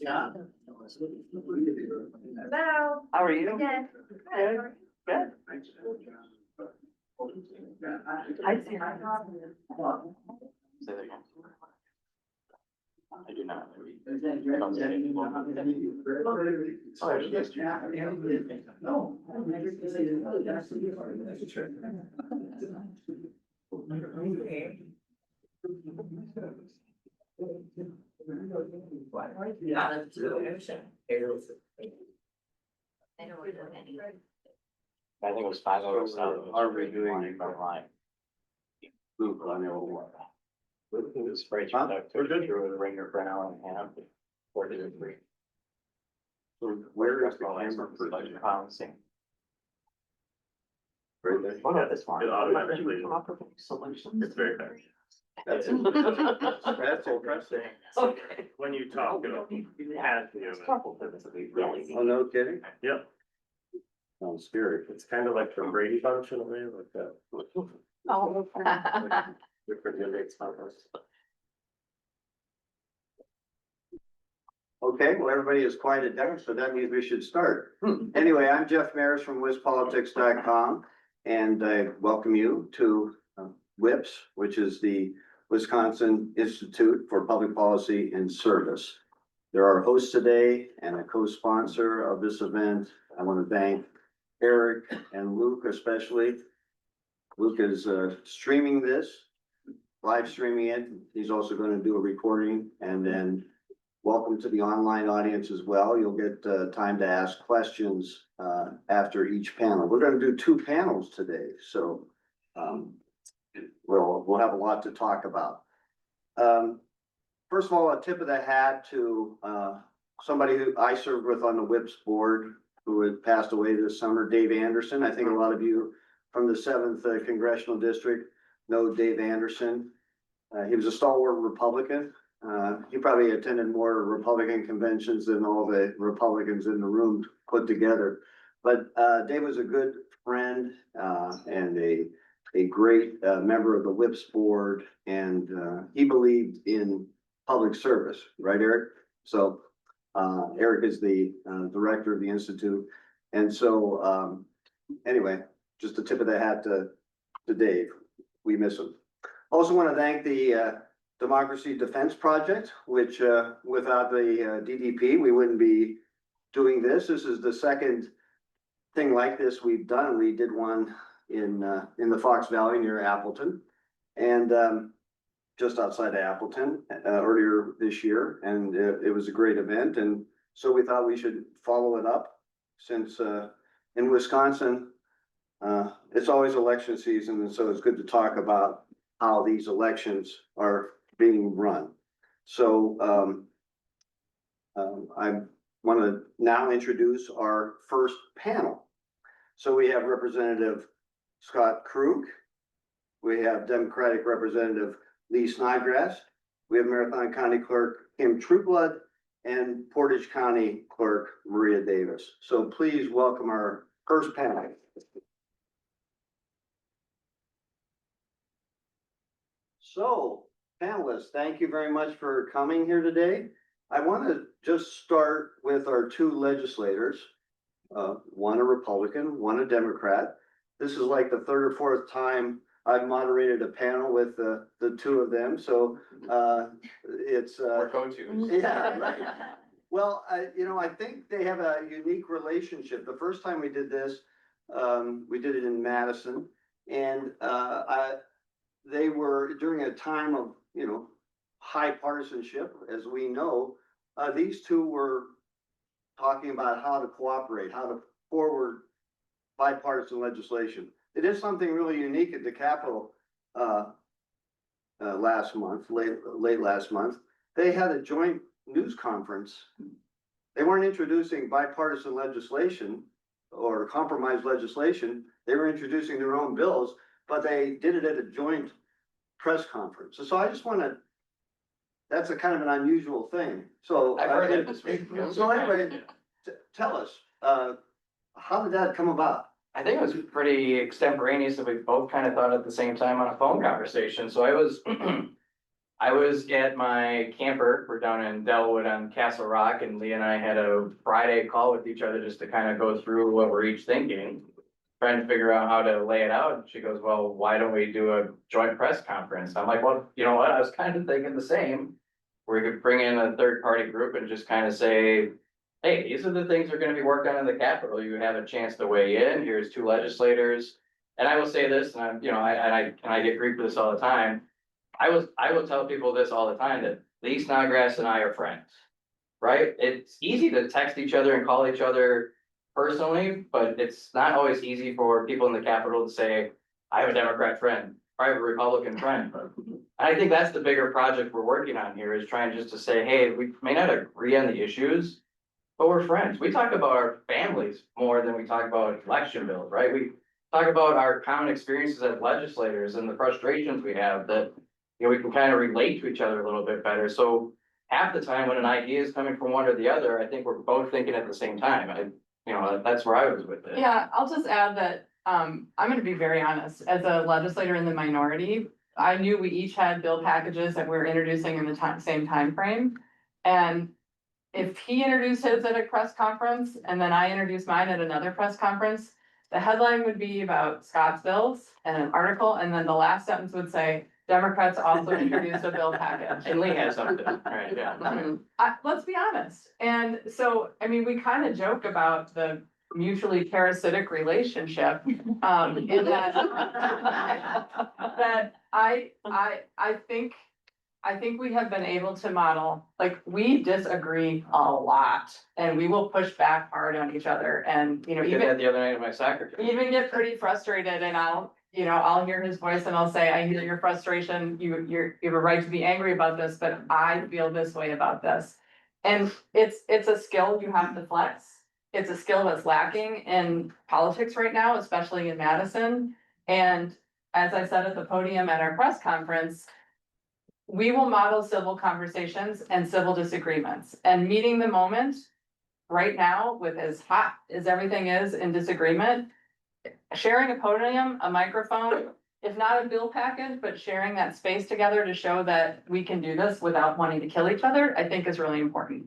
Yeah. Hello. How are you? Again. Good. Good. I see. Say that again. I do not. I don't see it anymore. Oh, there's this. No. Yeah. I think it was 5:07. Are we doing- By line. Luke, I know. It was very Huh? productive. We're good. Through a ringer for an hour and a half. 4 to 3. Where is the camera for Budget balancing. Right there. What about this one? It automatically- Come up with any solutions? It's very fast. That's That's impressive. Okay. When you talk, it'll add to It's it. couple things that we really Oh, need. no kidding? Yep, Sounds scary. it's kind of like the Brady bunch in a way, like that. Oh. Different inmates on us. Okay, well, everybody is quieted down, so that means we should start. Anyway, I'm Jeff Maris from WisPolitics.com, and I welcome you to WIPPS, which is the Wisconsin Institute for Public Policy and Service. There are hosts today and a co-sponsor of this event. I want to thank Eric and Luke especially. Luke is streaming this, live streaming it. He's also going to do a recording, and then welcome to the online audience as well. You'll get time to ask questions after each panel. We're going to do 2 panels today, so we'll have a lot to talk about. First of all, a tip of the hat to somebody who I served with on the WIPPS board, who had passed away this summer, Dave Anderson. I think a lot of you from the 7th Congressional District know Dave Anderson. He was a stalwart Republican. He probably attended more Republican conventions than all the Republicans in the room put together. But Dave was a good friend and a great member of the WIPPS board, and he believed in public service, right, Eric? So Eric is the director of the Institute. And so anyway, just a tip of the hat to Dave. We miss him. Also want to thank the Democracy Defense Project, which without the DDP, we wouldn't be doing this. This is the second thing like this we've done. We did one in the Fox Valley near Appleton, and just outside of Appleton earlier this year, and it was a great event. And so we thought we should follow it up, since in Wisconsin it's always election season, and so it's good to talk about how these elections are being run. So I want to now introduce our first panel. So we have Representative Scott Krug, we have Democratic Representative Lee Snodgrass, we have Marathon County Clerk Kim Trueblood, and Portage County Clerk Maria Davis. So please welcome our first panel. So, panelists, thank you very much for coming here today. I want to just start with our 2 legislators, one a Republican, one a Democrat. This is like the 3rd or 4th time I've moderated a panel with the 2 of them, so it's We're go-tos. yeah, right. Well, I think they have a unique relationship. The first time we did this, we did it in Madison, and they were during a time of, high partisanship, as we know. These 2 were talking about how to cooperate, how to forward bipartisan legislation. They did something really unique at the Capitol last month, late last month. They had a joint news conference. They weren't introducing bipartisan legislation or compromise legislation. They were introducing their own bills, but they did it at a joint press conference. So I just want to, that's a kind of an unusual thing. So I've heard that this week. So anyway, tell us, how did that come about? I think it was pretty extemporaneous that we both kind of thought at the same time on a phone conversation. So I was I was at my camper, we're down in Delwood on Castle Rock, and Lee and I had a Friday call with each other just to kind of go through what we're each thinking. Trying to figure out how to lay it out, and she goes, well, why don't we do a joint press conference? I'm like, well, you know what, I was kind of thinking the same. We could bring in a third party group and just kind of say, hey, these are the things that are gonna be worked on in the Capitol, you have a chance to weigh in, here's two legislators. And I will say this, and I'm, you know, I get grief for this all the time. I will tell people this all the time, that Lee Snodgrass and I are friends. Right? It's easy to text each other and call each other personally, but it's not always easy for people in the Capitol to say, I have a Democrat friend, I have a Republican friend. And I think that's the bigger project we're working on here, is trying just to say, hey, we may not agree on the issues, but we're friends. We talk about our families more than we talk about election bills, right? We talk about our common experiences as legislators and the frustrations we have, that, you know, we can kind of relate to each other a little bit better. So half the time when an idea is coming from one or the other, I think we're both thinking at the same time. That's where I was with it. Yeah, I'll just add that, I'm gonna be very honest, as a legislator in the minority, I knew we each had bill packages that we we're introducing in the same time frame. And if he introduced his at a press conference and then I introduced mine at another press conference, the headline would be about Scott's bills and an article, and then the last sentence would say, Democrats also introduced a bill package. And Lee has something, right, yeah. Let's be honest, and so, I mean, we kind of joke about the mutually parasitic relationship, in that. That I think we have been able to model, like, we disagree a lot, and we will push back hard on each other, and, you know, I did even. that the other night at my soccer game. Even get pretty frustrated, and I'll hear his voice and I'll say, I hear your frustration, you have a right to be angry about this, but I feel this way about this. And it's a skill you have to flex. It's a skill that's lacking in politics right now, especially in Madison. And as I said at the podium at our press conference, we will model civil conversations and civil disagreements, and meeting the moment right now with as hot as everything is in disagreement, sharing a podium, a microphone, if not a bill package, but sharing that space together to show that we can do this without wanting to kill each other, I think is really important.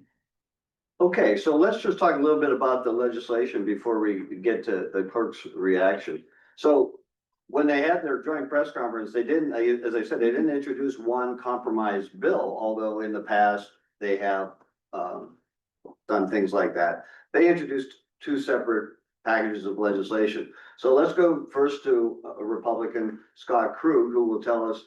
Okay, so let's just talk a little bit about the legislation before we get to the clerk's reaction. So when they had their joint press conference, they didn't, as I said, they didn't introduce one compromise bill, although in the past they have done things like that. They introduced two separate packages of legislation. So let's go first to a Republican, Scott Krug, who will tell us,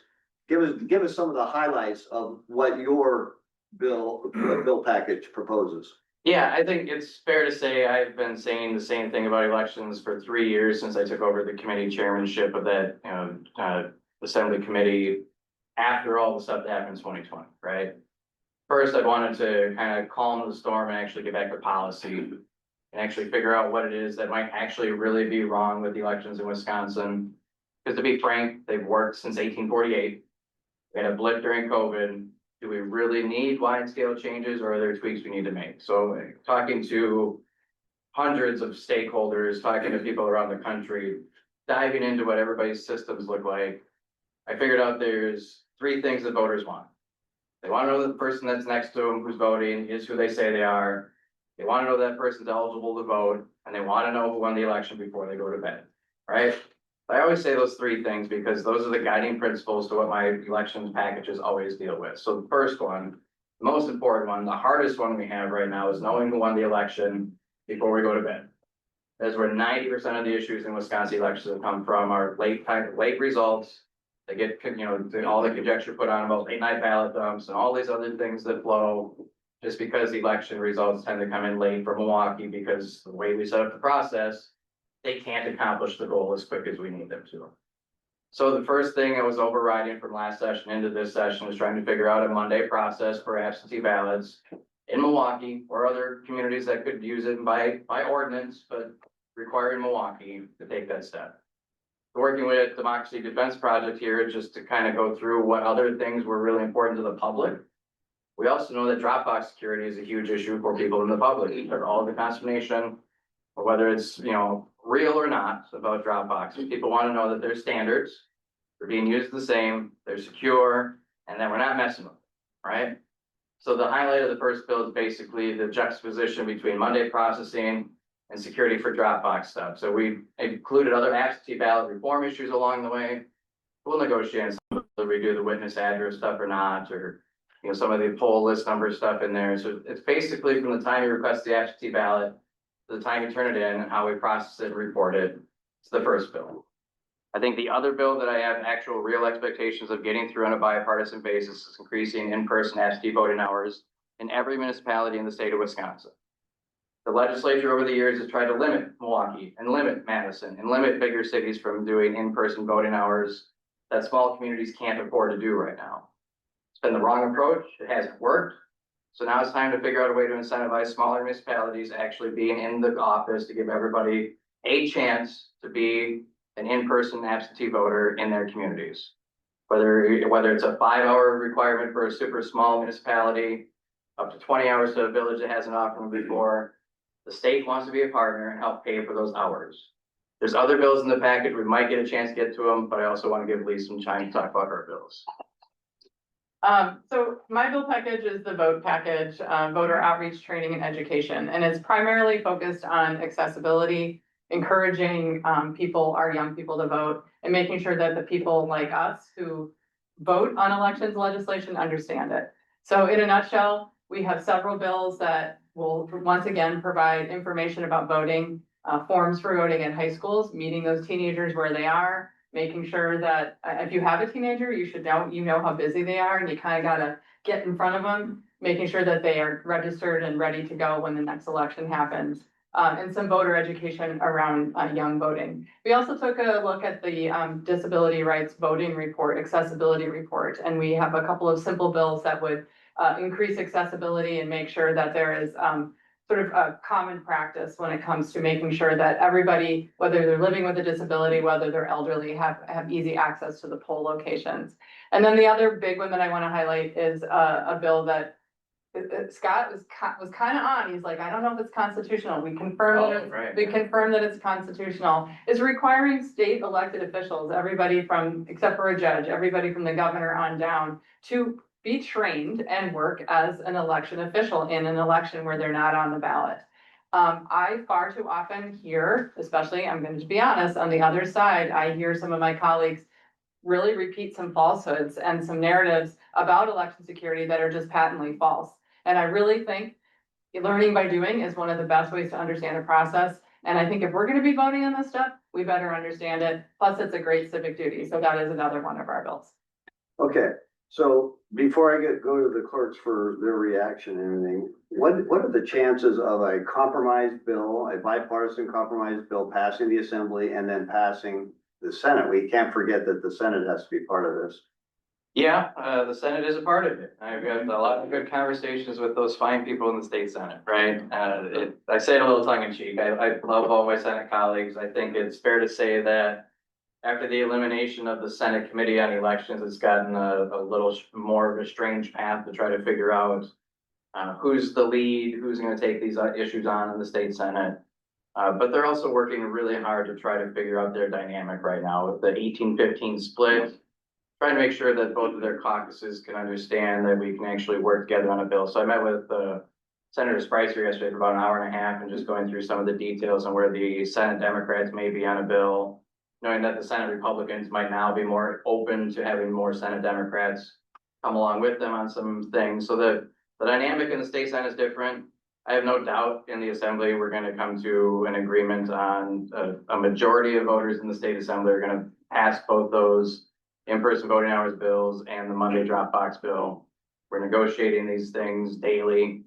give us some of the highlights of what your bill package proposes. Yeah, I think it's fair to say I've been saying the same thing about elections for 3 years since I took over the committee chairmanship of that, assembly committee after all the stuff that happened in 2020, right? First, I wanted to kind of calm the storm and actually get back to policy and actually figure out what it is that might actually really be wrong with the elections in Wisconsin. Because to be frank, they've worked since 1848. We had a blip during COVID. Do we really need wide scale changes, or are there tweaks we need to make? So talking to hundreds of stakeholders, talking to people around the country, diving into what everybody's systems look like, I figured out there's 3 things that voters want. They want to know that the person that's next to them who's voting is who they say they are. They want to know that person's eligible to vote, and they want to know who won the election before they go to bed, right? I always say those 3 things because those are the guiding principles to what my elections packages always deal with. So the first one, the most important one, the hardest one we have right now is knowing who won the election before we go to bed. That's where 90% of the issues in Wisconsin elections have come from, are late results. They get, all the conjecture put on about late night ballot dumps and all these other things that flow. Just because the election results tend to come in late for Milwaukee because the way we set up the process, they can't accomplish the goal as quick as we need them to. So the first thing I was overriding from last session into this session is trying to figure out a Monday process for absentee ballots in Milwaukee or other communities that could use it by ordinance, but requiring Milwaukee to take that step. Working with Democracy Defense Project here, just to kind of go through what other things were really important to the public. We also know that Dropbox security is a huge issue for people in the public, but all the consternation, or whether it's, real or not about Dropbox. People want to know that their standards are being used the same, they're secure, and that we're not messing with it, right? So the highlight of the first bill is basically the juxtaposition between Monday processing and security for Dropbox stuff. So we included other absentee ballot reform issues along the way. We'll negotiate whether we do the witness address stuff or not, or, you know, some of the poll list number stuff in there. So it's basically from the time you request the absentee ballot to the time you turn it in and how we process it and report it. It's the first bill. I think the other bill that I have actual real expectations of getting through on a bipartisan basis is increasing in-person absentee voting hours in every municipality in the state of Wisconsin. The legislature over the years has tried to limit Milwaukee and limit Madison and limit bigger cities from doing in-person voting hours that small communities can't afford to do right now. It's been the wrong approach. It hasn't worked. So now it's time to figure out a way to incentivize smaller municipalities actually being in the office to give everybody a chance to be an in-person absentee voter in their communities. Whether it's a 5-hour requirement for a super small municipality, up to 20 hours to a village that hasn't offered them before, the state wants to be a partner and help pay for those hours. There's other bills in the package. We might get a chance to get to them, but I also want to give Lisa some time to talk about her bills. So my bill package is the vote package, voter outreach, training and education, and it's primarily focused on accessibility, encouraging people, our young people to vote, and making sure that the people like us who vote on elections legislation understand it. So in a nutshell, we have several bills that will once again provide information about voting, forms for voting in high schools, meeting those teenagers where they are, making sure that if you have a teenager, you should know, you know how busy they are, and you kind of gotta get in front of them, making sure that they are registered and ready to go when the next election happens. And some voter education around young voting. We also took a look at the disability rights voting report, accessibility report, and we have a couple of simple bills that would increase accessibility and make sure that there is sort of a common practice when it comes to making sure that everybody, whether they're living with a disability, whether they're elderly, have easy access to the poll locations. And then the other big one that I want to highlight is a bill that Scott was kind of on. He's like, I don't know if it's constitutional. We confirmed we confirmed that it's constitutional. It's requiring state elected officials, everybody from, except for a judge, everybody from the governor on down, to be trained and work as an election official in an election where they're not on the ballot. I far too often hear, especially, I'm going to be honest, on the other side, I hear some of my colleagues really repeat some falsehoods and some narratives about election security that are just patently false. And I really think learning by doing is one of the best ways to understand a process. And I think if we're gonna be voting on this stuff, we better understand it. Plus, it's a great civic duty. So that is another one of our bills. Okay, so before I go to the clerks for their reaction and everything, what are the chances of a compromise bill, a bipartisan compromise bill passing the assembly and then passing the Senate? We can't forget that the Senate has to be part of this. Yeah, the Senate is a part of it. I've got a lot of good conversations with those fine people in the state Senate, right? I say it a little tongue in cheek. I love all my Senate colleagues. I think it's fair to say that after the elimination of the Senate Committee on Elections, it's gotten a little more of a strange path to try to figure out who's the lead, who's going to take these issues on in the state Senate. But they're also working really hard to try to figure out their dynamic right now with the 18-15 split. Trying to make sure that both of their caucuses can understand that we can actually work together on a bill. So I met with Senator Spicer yesterday for about an hour and a half and just going through some of the details on where the Senate Democrats may be on a bill, knowing that the Senate Republicans might now be more open to having more Senate Democrats come along with them on some things. So the dynamic in the state Senate is different. I have no doubt in the Assembly, we're going to come to an agreement on a majority of voters in the state Assembly are going to pass both those in-person voting hours bills and the Monday Dropbox bill. We're negotiating these things daily.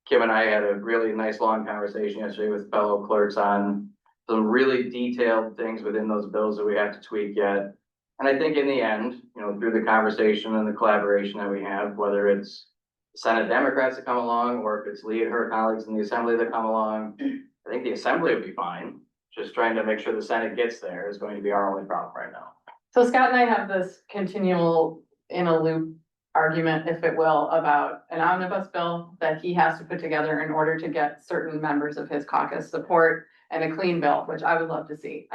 Kim and I had a really nice long conversation yesterday with fellow clerks on some really detailed things within those bills that we have to tweak yet. And I think in the end, you know, through the conversation and the collaboration that we have, whether it's Senate Democrats that come along or if it's Lee and her colleagues in the Assembly that come along, I think the Assembly will be fine. Just trying to make sure the Senate gets there is going to be our only problem right now. So Scott and I have this continual in a loop argument, if it will, about an omnibus bill that he has to put together in order to get certain members of his caucus support and a clean bill, which I would love to see.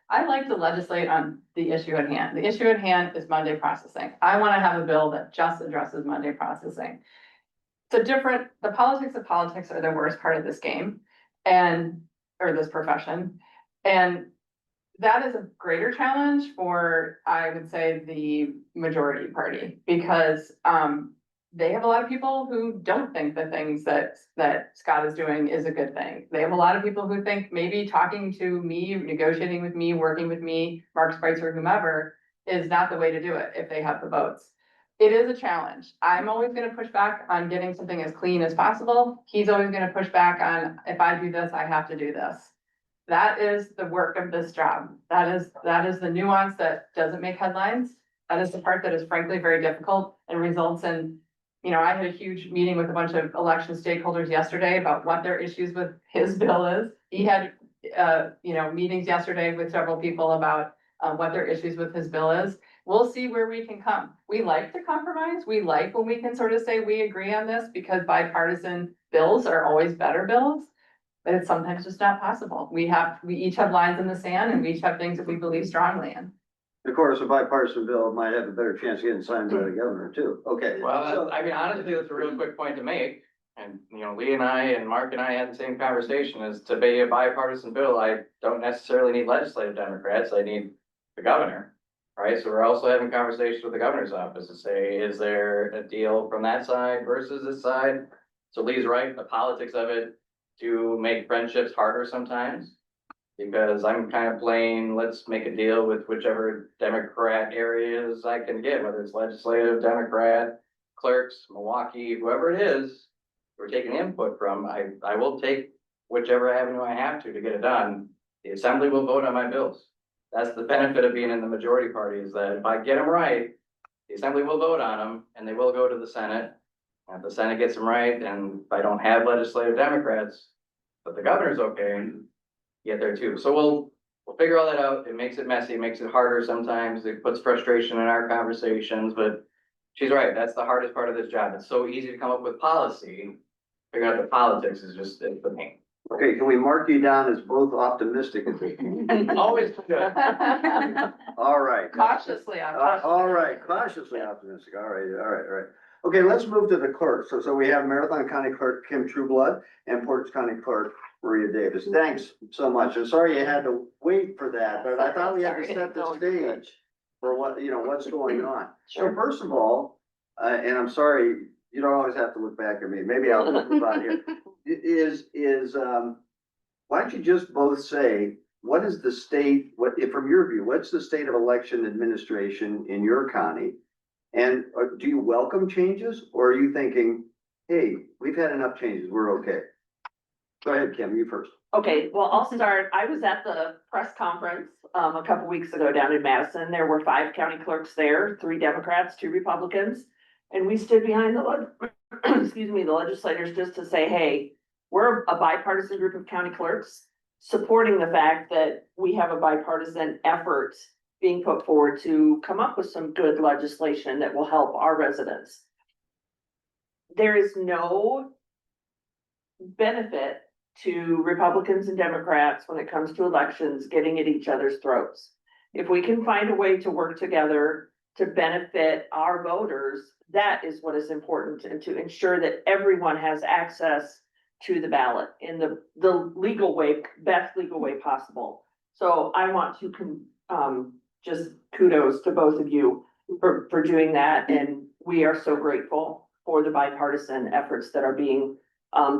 I like to legislate on the issue at hand. The issue at hand is Monday processing. I want to have a bill that just addresses Monday processing. The politics of politics are the worst part of this game or this profession. And that is a greater challenge for, I would say, the majority party, because, they have a lot of people who don't think the things that Scott is doing is a good thing. They have a lot of people who think maybe talking to me, negotiating with me, working with me, Mark Spitzer, whomever, is not the way to do it if they have the votes. It is a challenge. I'm always gonna push back on getting something as clean as possible. He's always gonna push back on, if I do this, I have to do this. That is the work of this job. That is the nuance that doesn't make headlines. That is the part that is frankly very difficult and results in, I had a huge meeting with a bunch of election stakeholders yesterday about what their issues with his bill is. He had, meetings yesterday with several people about, what their issues with his bill is. We'll see where we can come. We like to compromise. We like when we can sort of say we agree on this, because bipartisan bills are always better bills. But it's sometimes just not possible. We each have lines in the sand, and we each have things that we believe strongly in. Of course, a bipartisan bill might have a better chance of getting signed by the governor too. Okay. Well, I mean, honestly, that's a real quick point to make. And, Lee and I and Mark and I had the same conversation, is to be a bipartisan bill, I don't necessarily need legislative Democrats, I need the governor. Right, so we're also having conversations with the governor's office to say, is there a deal from that side versus this side? So Lee's right, the politics of it do make friendships harder sometimes. Because I'm kind of playing, let's make a deal with whichever Democrat areas I can get, whether it's legislative, Democrat, clerks, Milwaukee, whoever it is, we're taking input from, I will take whichever avenue I have to get it done. The assembly will vote on my bills. That's the benefit of being in the majority party, is that if I get them right, the assembly will vote on them and they will go to the Senate. And if the Senate gets them right, and if I don't have legislative Democrats, but the governor's okay, get there too. So we'll figure all that out. It makes it messy, it makes it harder sometimes. It puts frustration in our conversations, but she's right. That's the hardest part of this job. It's so easy to come up with policy. Figuring out the politics is just, it's the pain. Okay, can we mark you down as both optimistic and Always good. all right. Cautiously, All right, cautiously optimistic. All right. Okay, let's move to the clerk. So we have Marathon County Clerk Kim Trueblood and Portage County Clerk Maria Davis. Thanks so much. I'm sorry you had to wait for that, but I thought we had to set the stage for what's going on. So first of all, and I'm sorry, you don't always have to look back at me. Maybe I'll move on here. Why don't you just both say, what is the state, from your view, what's the state of election administration in your county? And do you welcome changes, or are you thinking, hey, we've had enough changes, we're okay? Go ahead, Kim, you first. Okay, well, I'll start. I was at the press conference a couple weeks ago down in Madison. There were 5 county clerks there, 3 Democrats, 2 Republicans. And we stood behind the legislators just to say, hey, we're a bipartisan group of county clerks supporting the fact that we have a bipartisan effort being put forward to come up with some good legislation that will help our residents. There is no benefit to Republicans and Democrats when it comes to elections getting at each other's throats. If we can find a way to work together to benefit our voters, that is what is important, and to ensure that everyone has access to the ballot in the legal way, best legal way possible. So I want to just kudos to both of you for doing that, and we are so grateful for the bipartisan efforts that are being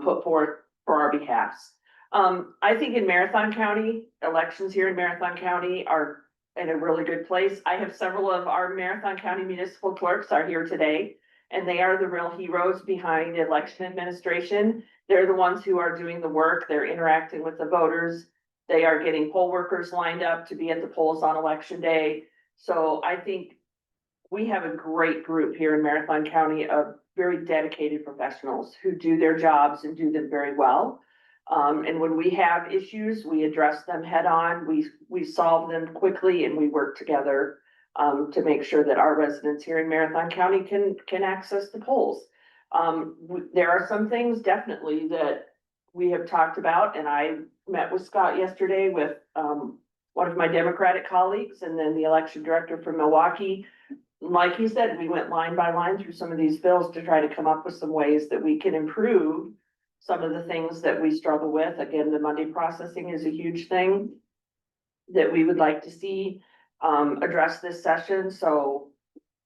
put forth for our behalfs. I think in Marathon County, elections here in Marathon County are in a really good place. I have several of our Marathon County municipal clerks are here today, and they are the real heroes behind election administration. They're the ones who are doing the work. They're interacting with the voters. They are getting poll workers lined up to be at the polls on election day. So I think we have a great group here in Marathon County of very dedicated professionals who do their jobs and do them very well. And when we have issues, we address them head on. We solve them quickly, and we work together to make sure that our residents here in Marathon County can access the polls. There are some things definitely that we have talked about, and I met with Scott yesterday with one of my Democratic colleagues and then the election director from Milwaukee. Like he said, we went line by line through some of these bills to try to come up with some ways that we can improve some of the things that we struggle with. Again, the Monday processing is a huge thing that we would like to see address this session. So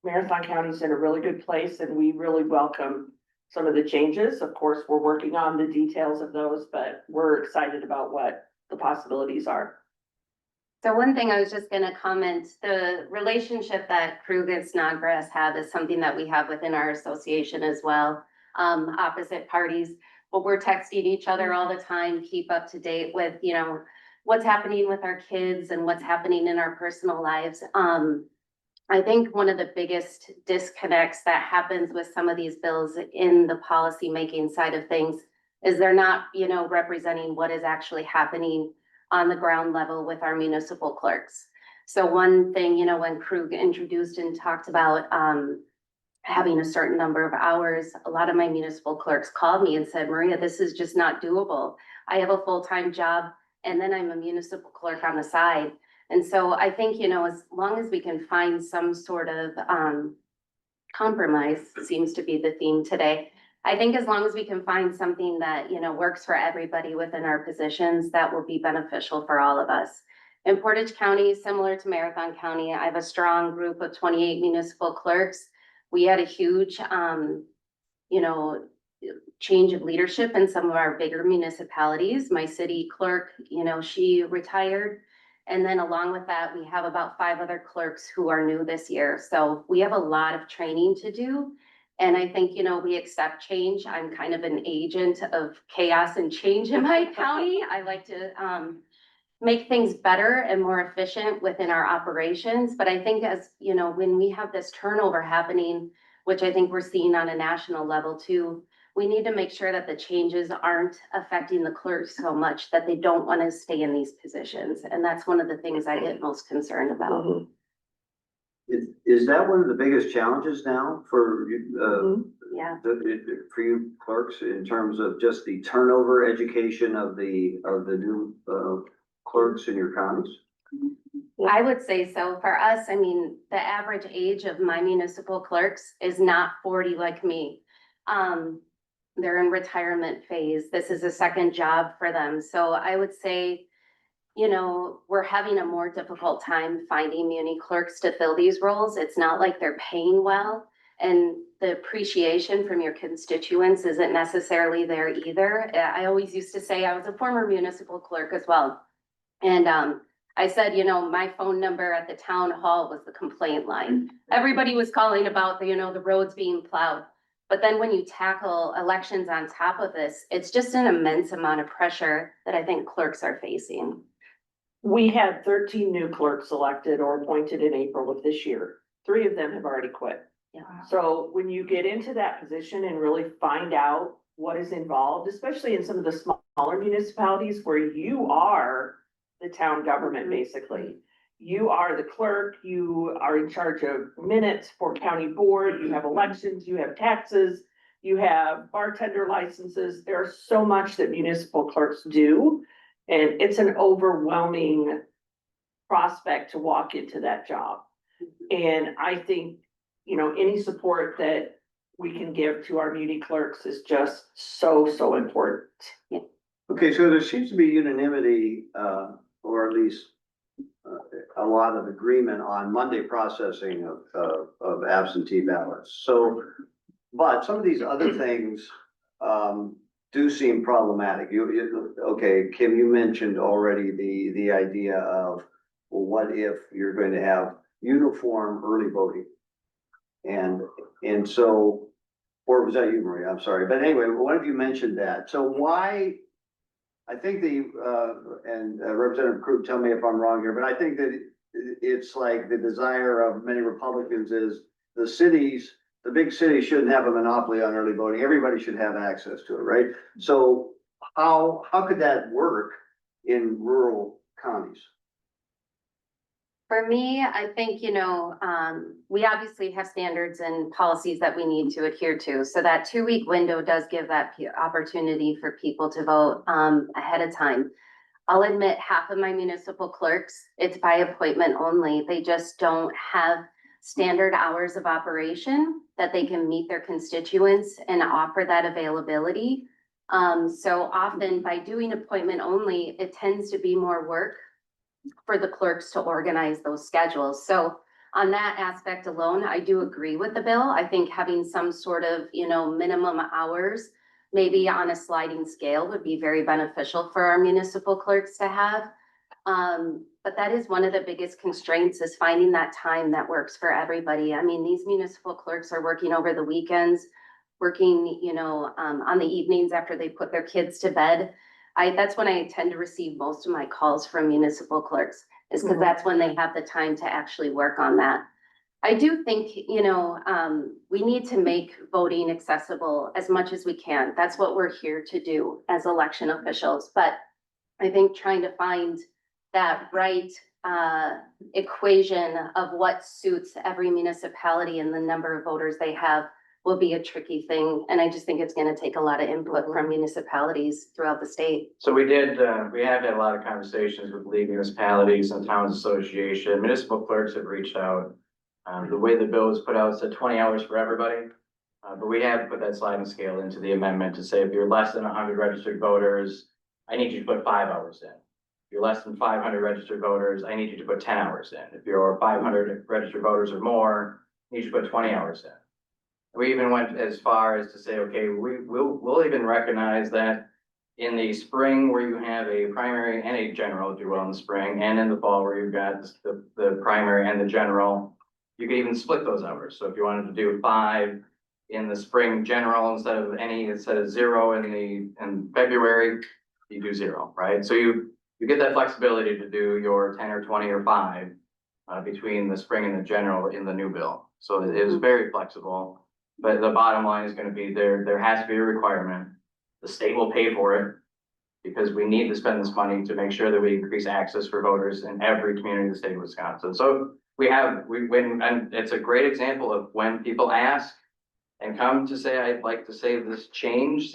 Marathon County's in a really good place and we really welcome some of the changes. Of course, we're working on the details of those, but we're excited about what the possibilities are. So one thing I was just gonna comment, the relationship that Krug and Snodgrass have is something that we have within our association as well. Opposite parties, but we're texting each other all the time, keep up to date with, you know, what's happening with our kids and what's happening in our personal lives. I think one of the biggest disconnects that happens with some of these bills in the policy making side of things is they're not, you know, representing what is actually happening on the ground level with our municipal clerks. So one thing, you know, when Krug introduced and talked about having a certain number of hours, a lot of my municipal clerks called me and said, Maria, this is just not doable. I have a full-time job and then I'm a municipal clerk on the side. And so I think, you know, as long as we can find some sort of compromise, seems to be the theme today. I think as long as we can find something that, you know, works for everybody within our positions, that will be beneficial for all of us. In Portage County, similar to Marathon County, I have a strong group of 28 municipal clerks. We had a huge, you know, change of leadership in some of our bigger municipalities. My city clerk, you know, she retired. And then along with that, we have about 5 other clerks who are new this year. So we have a lot of training to do. And I think, you know, we accept change. I'm kind of an agent of chaos and change in my county. I like to make things better and more efficient within our operations. But I think as, you know, when we have this turnover happening, which I think we're seeing on a national level too, we need to make sure that the changes aren't affecting the clerks so much that they don't want to stay in these positions. And that's one of the things I get most concerned about. Is that one of the biggest challenges now for Yeah. for you clerks in terms of just the turnover education of the new clerks in your counties? I would say so. For us, I mean, the average age of my municipal clerks is not 40 like me. They're in retirement phase. This is a second job for them. So I would say, you know, we're having a more difficult time finding muni clerks to fill these roles. It's not like they're paying well, and the appreciation from your constituents isn't necessarily there either. I always used to say I was a former municipal clerk as well. And I said, you know, my phone number at the town hall was the complaint line. Everybody was calling about the, you know, the roads being plowed. But then when you tackle elections on top of this, it's just an immense amount of pressure that I think clerks are facing. We had 13 new clerks elected or appointed in April of this year. 3 of them have already quit. Yeah. So when you get into that position and really find out what is involved, especially in some of the smaller municipalities where you are the town government, basically. You are the clerk, you are in charge of minutes for county board, you have elections, you have taxes, you have bartender licenses. There's so much that municipal clerks do. And it's an overwhelming prospect to walk into that job. And I think, you know, any support that we can give to our muni clerks is just so important. Okay, so there seems to be unanimity, or at least a lot of agreement on Monday processing of absentee ballots. So, but some of these other things do seem problematic. Okay, Kim, you mentioned already the idea of, well, what if you're going to have uniform early voting? And so, or was that you, Maria? I'm sorry. But anyway, one of you mentioned that. So why, I think and Representative Krug, tell me if I'm wrong here, but I think that it's like the desire of many Republicans is the big cities shouldn't have a monopoly on early voting. Everybody should have access to it, right? So how could that work in rural counties? For me, I think, you know, we obviously have standards and policies that we need to adhere to. So that 2-week window does give that opportunity for people to vote ahead of time. I'll admit half of my municipal clerks, it's by appointment only. They just don't have standard hours of operation that they can meet their constituents and offer that availability. So often by doing appointment only, it tends to be more work for the clerks to organize those schedules. So on that aspect alone, I do agree with the bill. I think having some sort of, minimum hours, maybe on a sliding scale, would be very beneficial for our municipal clerks to have. But that is one of the biggest constraints, is finding that time that works for everybody. I mean, these municipal clerks are working over the weekends, working, on the evenings after they put their kids to bed. That's when I tend to receive most of my calls from municipal clerks, is because that's when they have the time to actually work on that. I do think, we need to make voting accessible as much as we can. That's what we're here to do as election officials. But I think trying to find that right equation of what suits every municipality and the number of voters they have will be a tricky thing. And I just think it's gonna take a lot of input from municipalities throughout the state. So we have had a lot of conversations with league municipalities and towns association. Municipal clerks have reached out. The way the bill was put out, it said 20 hours for everybody. But we have put that sliding scale into the amendment to say if you're less than 100 registered voters, I need you to put 5 hours in. If you're less than 500 registered voters, I need you to put 10 hours in. If you're 500 registered voters or more, I need you to put 20 hours in. We even went as far as to say, okay, we'll even recognize that in the spring where you have a primary and a general, if you will, in the spring, and in the fall where you've got the primary and the general, you could even split those hours. So if you wanted to do 5 in the spring general instead of 0 in February, you do 0, right? So you get that flexibility to do your 10 or 20 or 5 between the spring and the general in the new bill. So it is very flexible. But the bottom line is gonna be there has to be a requirement. The state will pay for it because we need to spend this money to make sure that we increase access for voters in every community in the state of Wisconsin. So and it's a great example of when people ask and come to say, I'd like to see this change,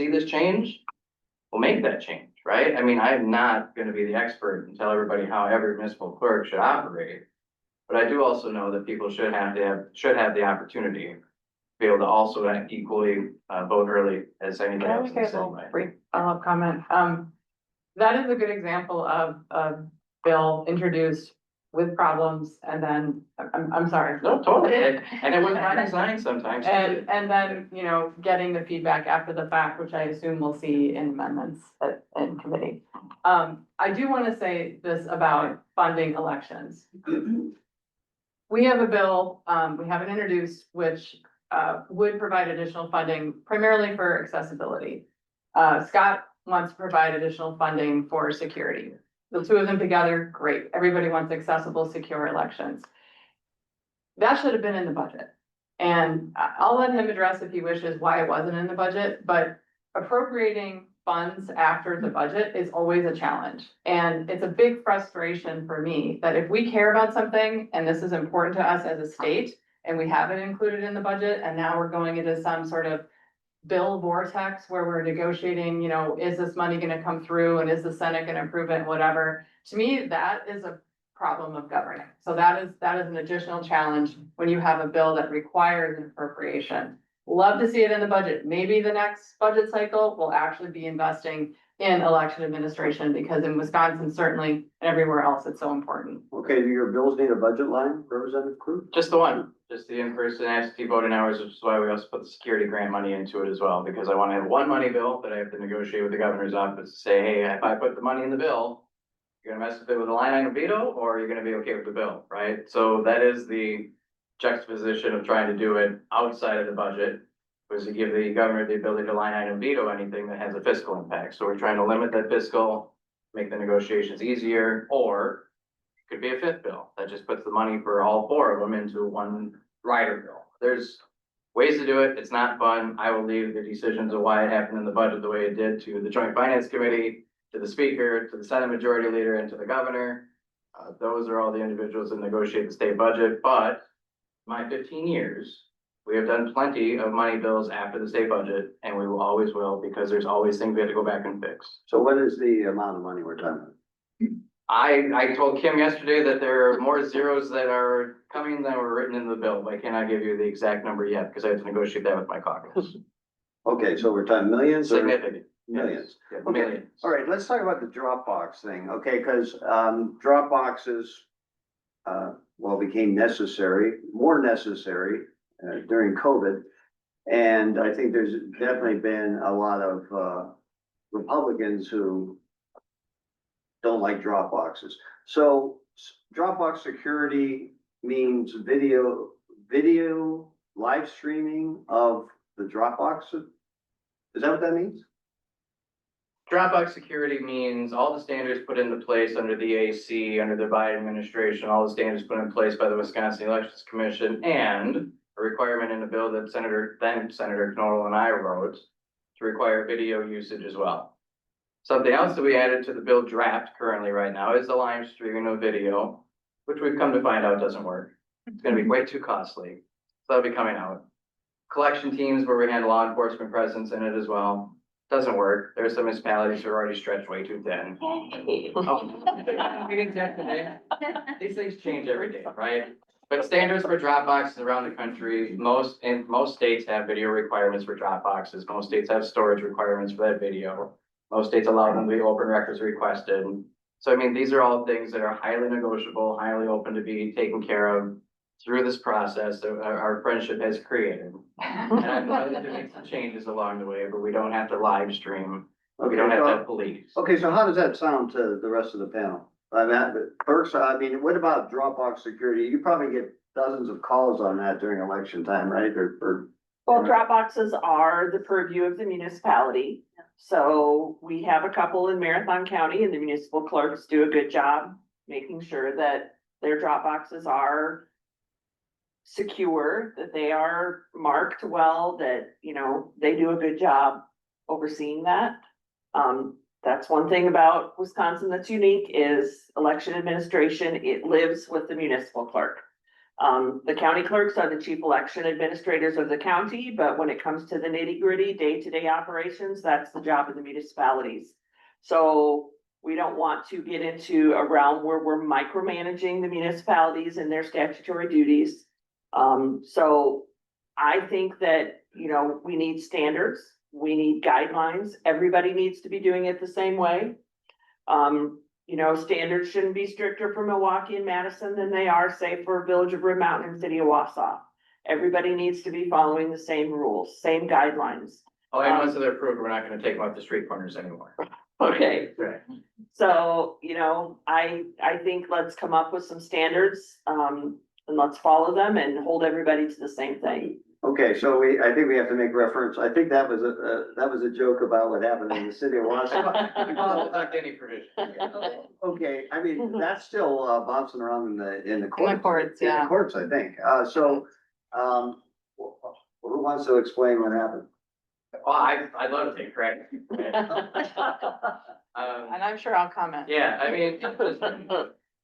we'll make that change, right? I mean, I'm not gonna be the expert and tell everybody how every municipal clerk should operate. But I do also know that people should have the opportunity be able to also equally vote early as anybody Can I else in make the a same little way. brief follow-up comment? That is a good example of a bill introduced with problems and then, I'm sorry. No, totally, and it was by design sometimes. And then, getting the feedback after the fact, which I assume we'll see in amendments in committee. I do want to say this about funding elections. We have a bill, we haven't introduced, which would provide additional funding primarily for accessibility. Scott wants to provide additional funding for security. The two of them together, great. Everybody wants accessible, secure elections. That should have been in the budget. And I'll let him address if he wishes why it wasn't in the budget, but appropriating funds after the budget is always a challenge. And it's a big frustration for me that if we care about something and this is important to us as a state and we have it included in the budget and now we're going into some sort of bill vortex where we're negotiating, is this money gonna come through and is the Senate gonna approve it, whatever. To me, that is a problem of governing. So that is an additional challenge when you have a bill that requires an appropriation. Love to see it in the budget. Maybe the next budget cycle will actually be investing in election administration because in Wisconsin, certainly, and everywhere else, it's so important. Okay, do your bills need a budget line, Representative Crew? Just the one, just the in-person absentee voting hours, which is why we also put the security grant money into it as well, because I want to have one money bill that I have to negotiate with the governor's office to say, hey, if I put the money in the bill, you're gonna mess with it with a line item veto, or you're gonna be okay with the bill, right? So that is the juxtaposition of trying to do it outside of the budget, was to give the governor the ability to line item veto anything that has a fiscal impact. So we're trying to limit that fiscal, make the negotiations easier, or it could be a fifth bill that just puts the money for all 4 of them into one rider bill. There's ways to do it. It's not fun. I will leave the decisions of why it happened in the budget the way it did to the Joint Finance Committee, to the Speaker, to the Senate Majority Leader, and to the Governor. Those are all the individuals that negotiate the state budget, but my 15 years, we have done plenty of money bills after the state budget, and we will always will, because there's always things we have to go back and fix. So what is the amount of money we're talking about? I told Kim yesterday that there are more zeros that are coming than were written in the bill, but I cannot give you the exact number yet, because I have to negotiate that with my caucus. Okay, so we're talking millions or Significant. millions? Yeah, Okay. millions. All right, let's talk about the Dropbox thing, okay, because Dropboxes well, became necessary, more necessary during COVID. And I think there's definitely been a lot of Republicans who don't like Dropboxes. So Dropbox security means video live streaming of the Dropbox. Is that what that means? Dropbox security means all the standards put into place under the AC, under the Biden administration, all the standards put in place by the Wisconsin Elections Commission, and a requirement in the bill that then Senator Knodel and I wrote to require video usage as well. Something else that we added to the bill draft currently right now is the live streaming of video, which we've come to find out doesn't work. It's gonna be way too costly. So that'll be coming out. Collection teams where we had law enforcement presence in it as well. Doesn't work. There's some municipalities who are already stretched way too thin. Meetings yesterday. These things change every day, right? But standards for Dropboxes around the country, most states have video requirements for Dropboxes. Most states have storage requirements for that video. Most states allow them to be open records requested. So I mean, these are all things that are highly negotiable, highly open to be taken care of through this process that our friendship has created. And I'm willing to make some changes along the way, but we don't have to live stream. We don't have to have police. Okay, so how does that sound to the rest of the panel? I mean, first, I mean, what about Dropbox security? You probably get dozens of calls on that during election time, right? Well, Dropboxes are the purview of the municipality. So we have a couple in Marathon County and the municipal clerks do a good job making sure that their Dropboxes are secure, that they are marked well, that, you know, they do a good job overseeing that. That's one thing about Wisconsin that's unique is election administration, it lives with the municipal clerk. The county clerks are the chief election administrators of the county, but when it comes to the nitty gritty, day-to-day operations, that's the job of the municipalities. So we don't want to get into a realm where we're micromanaging the municipalities and their statutory duties. So I think that, you know, we need standards, we need guidelines, everybody needs to be doing it the same way. You know, standards shouldn't be stricter for Milwaukee and Madison than they are, say, for Village of Red Mountain and City of Wausau. Everybody needs to be following the same rules, same guidelines. Oh, and once they're approved, we're not gonna take them off the street corners anymore. Okay, Right. so, you know, I think let's come up with some standards, and let's follow them and hold everybody to the same thing. Okay, so I think we have to make reference, I think that was a joke about what happened in the city of Wausau. We call it without any provision. Okay, I mean, that's still bouncing around in the courts. courts, In yeah. the courts, I think. Who wants to explain what happened? Well, I'd love to take credit. And I'm sure I'll comment. Yeah, I mean,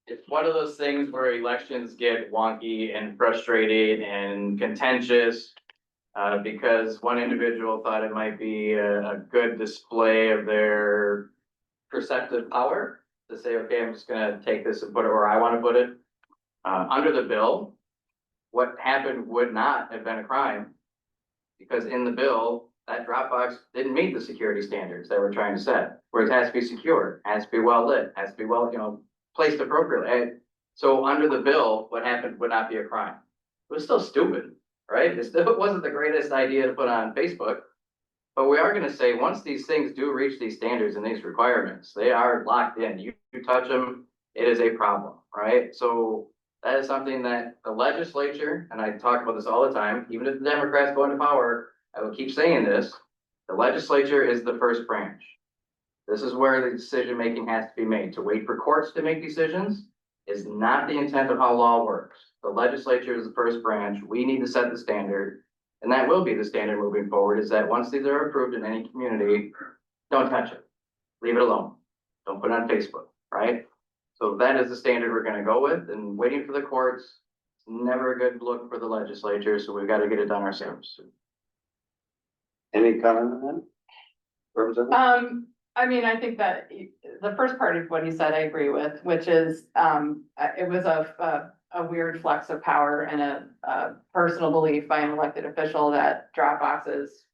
it's one of those things where elections get wonky and frustrated and contentious. Because one individual thought it might be a good display of their perceptive power to say, okay, I'm just gonna take this and put it where I wanna put it. Under the bill, what happened would not have been a crime. Because in the bill, that Dropbox didn't meet the security standards that we're trying to set, where it has to be secure, has to be well lit, has to be well, you know, placed appropriately. And so under the bill, what happened would not be a crime. It was still stupid, right? It wasn't the greatest idea to put on Facebook. But we are gonna say, once these things do reach these standards and these requirements, they are locked in. You touch them, it is a problem, right? So that is something that the legislature, and I talk about this all the time, even if the Democrats go into power, I will keep saying this, the legislature is the first branch. This is where the decision-making has to be made. To wait for courts to make decisions is not the intent of how law works. The legislature is the first branch. We need to set the standard. And that will be the standard moving forward, is that once these are approved in any community, don't touch it. Leave it alone. Don't put it on Facebook, right? So that is the standard we're gonna go with, and waiting for the courts, it's never a good look for the legislature, so we've gotta get it done ourselves. Any comment on that? Representative? I mean, I think that the first part of what he said, I agree with, which is, it was a weird flex of power and a personal belief by an elected official that drop boxes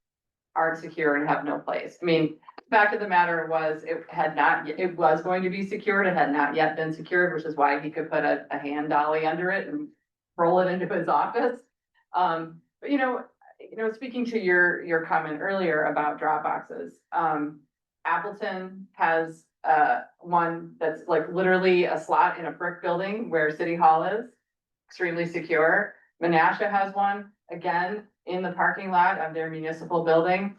aren't secure and have no place. I mean, fact of the matter was, it was going to be secured, it had not yet been secured, which is why he could put a hand dolly under it and roll it into his office. But speaking to your comment earlier about drop boxes, Appleton has one that's like literally a slot in a brick building where City Hall is, extremely secure. Menasha has one, again, in the parking lot of their municipal building,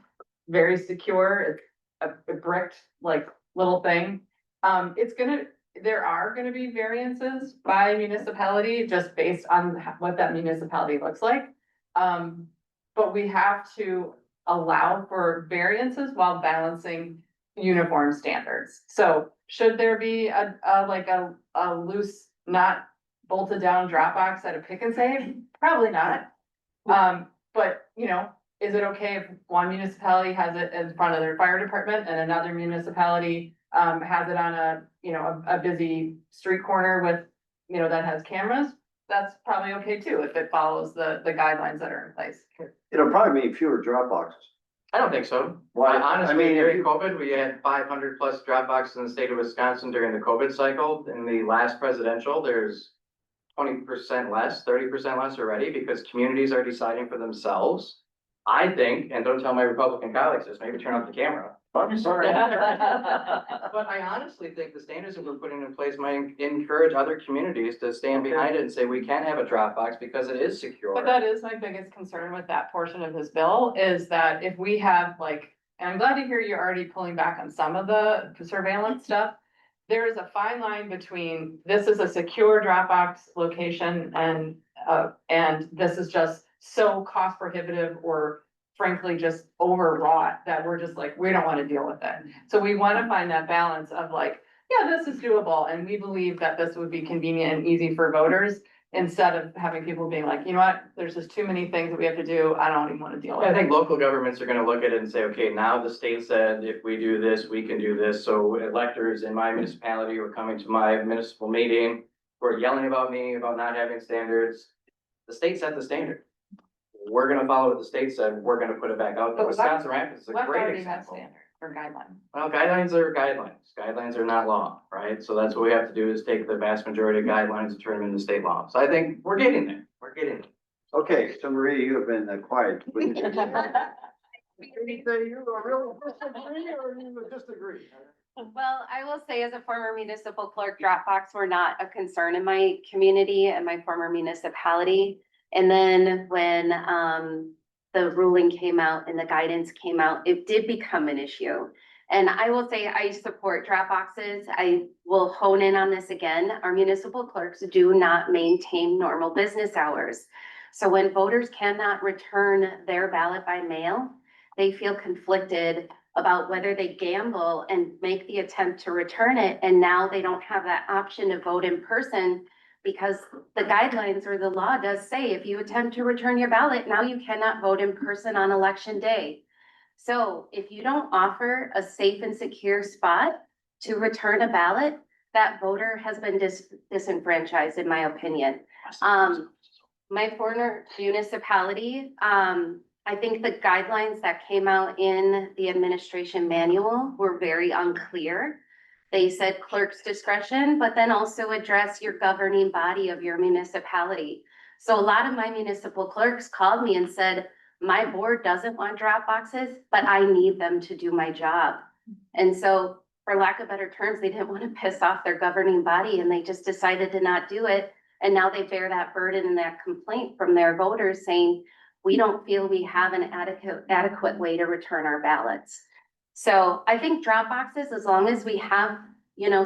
very secure. It's a bricked like little thing. There are gonna be variances by municipality just based on what that municipality looks like. But we have to allow for variances while balancing uniform standards. So should there be a loose, not bolted down drop box at a pick and save? Probably not. But is it okay if one municipality has it in front of their fire department and another municipality has it on a busy street corner with, that has cameras? That's probably okay too, if it follows the guidelines that are in place. It'll probably mean fewer drop boxes. I don't think so. Why? Honestly, I mean, during COVID, we had 500+ drop boxes in the state of Wisconsin during the COVID cycle. In the last presidential, there's 20% less, 30% less already, because communities are deciding for themselves. I think, and don't tell my Republican colleagues this, maybe turn off the camera. I'm sorry. But I honestly think the standards that we're putting in place might encourage other communities to stand behind it and say, we can have a drop box because it is secure. But that is my biggest concern with that portion of his bill, is that if we have and I'm glad to hear you're already pulling back on some of the surveillance stuff. There is a fine line between, this is a secure Dropbox location and this is just so cost prohibitive or frankly just overwrought that we're just like, we don't want to deal with it. So we want to find that balance of yeah, this is doable and we believe that this would be convenient and easy for voters, instead of having people being like, you know what, there's just too many things that we have to do. I don't even want to deal with it. I think local governments are gonna look at it and say, okay, now the state said if we do this, we can do this. So electors in my municipality who are coming to my municipal meeting, who are yelling about me about not having standards. The state set the standard. We're gonna follow what the state said. We're gonna put it back out there. But Wisconsin Rapids is a What great already has example. standard or guideline? Well, guidelines are guidelines. Guidelines are not law, right? So that's what we have to do, is take the vast majority of guidelines and turn them into state law. So I think we're getting there. We're getting there. Okay, so Maria, you have been quiet. Did you say you really disagree or you disagree? Well, I will say as a former municipal clerk, Dropbox were not a concern in my community and my former municipality. And then when the ruling came out and the guidance came out, it did become an issue. And I will say I support drop boxes. I will hone in on this again. Our municipal clerks do not maintain normal business hours. So when voters cannot return their ballot by mail, they feel conflicted about whether they gamble and make the attempt to return it. And now they don't have that option to vote in person, because the guidelines or the law does say if you attempt to return your ballot, now you cannot vote in person on election day. So if you don't offer a safe and secure spot to return a ballot, that voter has been disenfranchised, in my opinion. My former municipality, I think the guidelines that came out in the administration manual were very unclear. They said clerk's discretion, but then also address your governing body of your municipality. So a lot of my municipal clerks called me and said, my board doesn't want drop boxes, but I need them to do my job. And so for lack of better terms, they didn't want to piss off their governing body and they just decided to not do it. And now they bear that burden and that complaint from their voters saying, we don't feel we have an adequate way to return our ballots. So I think drop boxes, as long as we have,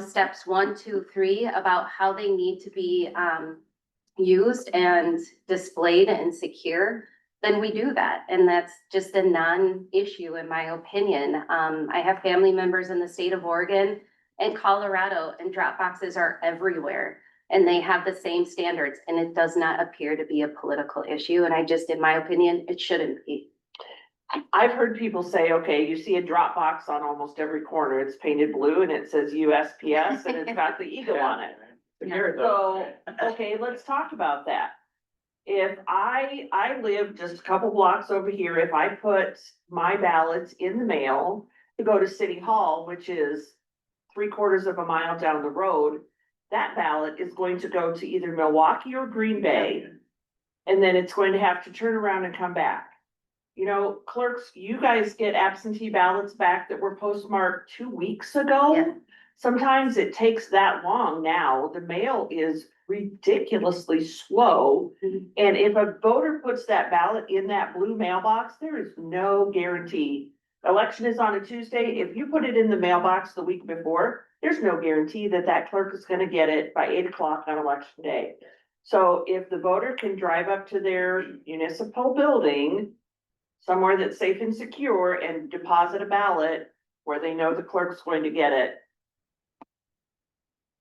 steps 1, 2, 3 about how they need to be used and displayed and secure, then we do that. And that's just a non-issue in my opinion. I have family members in the state of Oregon and Colorado, and drop boxes are everywhere. And they have the same standards, and it does not appear to be a political issue. And in my opinion, it shouldn't be. I've heard people say, okay, you see a drop box on almost every corner, it's painted blue and it says USPS and it's got the eagle on it. The carrot So, though. okay, let's talk about that. If I live just a couple blocks over here, if I put my ballots in the mail to go to City Hall, which is 3/4 of a mile down the road, that ballot is going to go to either Milwaukee or Green Bay. And then it's going to have to turn around and come back. You know, clerks, you guys get absentee ballots back that were postmarked 2 weeks ago. Yeah. Sometimes it takes that long now. The mail is ridiculously slow. And if a voter puts that ballot in that blue mailbox, there is no guarantee. Election is on a Tuesday. If you put it in the mailbox the week before, there's no guarantee that that clerk is gonna get it by 8 o'clock on election day. So if the voter can drive up to their municipal building, somewhere that's safe and secure, and deposit a ballot where they know the clerk's going to get it.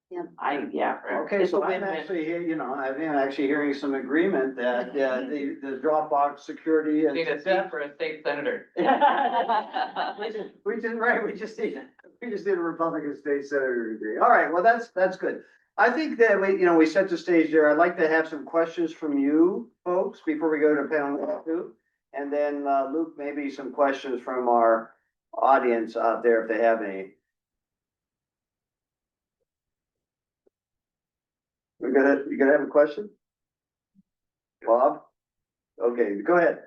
Yep. Yeah. Okay, It's a so I'm win-win. actually here, I'm actually hearing some agreement that, the Dropbox security Need a is. seat for a state senator. We just need a Republican state senator to agree. All right, well, that's good. I think that we set the stage there. I'd like to have some questions from you folks before we go to panel two. And then, Luke, maybe some questions from our audience out there if they have any. You gonna have a question? Bob? Okay, go ahead.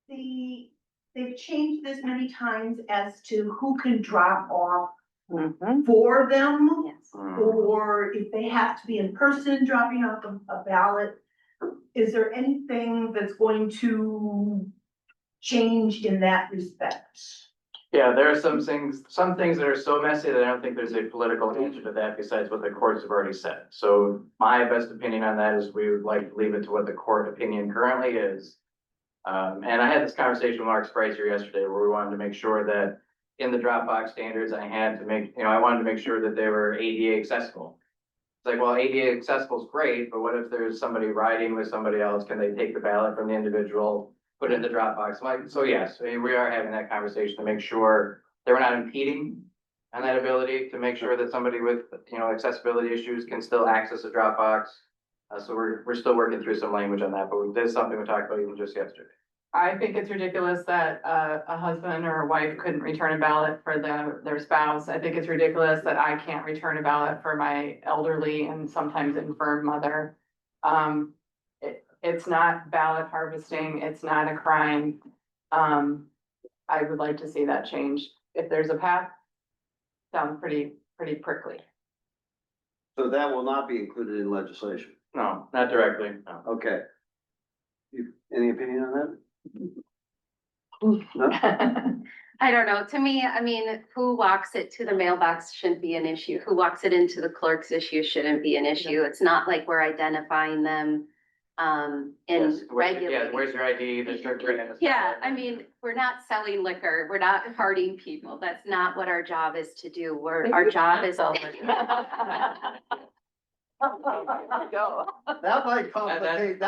They've changed this many times as to who can drop off Mhm. for them, Yes. or if they have to be in person dropping off a ballot. Is there anything that's going to change in that respect? Yeah, there are some things that are so messy that I don't think there's a political answer to that besides what the courts have already said. So my best opinion on that is we would like to leave it to what the court opinion currently is. And I had this conversation with Mark Spicer yesterday where we wanted to make sure that in the Dropbox standards, I wanted to make sure that they were ADA accessible. It's like, well, ADA accessible is great, but what if there's somebody riding with somebody else? Can they take the ballot from the individual, put it in the Dropbox? So yes, we are having that conversation to make sure that we're not impeding on that ability to make sure that somebody with, accessibility issues can still access a Dropbox. So we're still working through some language on that, but this is something we talked about even just yesterday. I think it's ridiculous that a husband or a wife couldn't return a ballot for their spouse. I think it's ridiculous that I can't return a ballot for my elderly and sometimes infirm mother. It's not ballot harvesting. It's not a crime. I would like to see that change. If there's a path, sounds pretty prickly. So that will not be included in legislation. No, not directly, no. Okay. Any opinion on that? No? I don't know. To me, I mean, who walks it to the mailbox shouldn't be an issue. Who walks it into the clerk's issue shouldn't be an issue. It's not like we're identifying them Yes, in where's- regular. Yeah, where's your ID? There's your brand. Yeah, I mean, we're not selling liquor. We're not harding people. That's not what our job is to do. Our job is. Go. That might complicate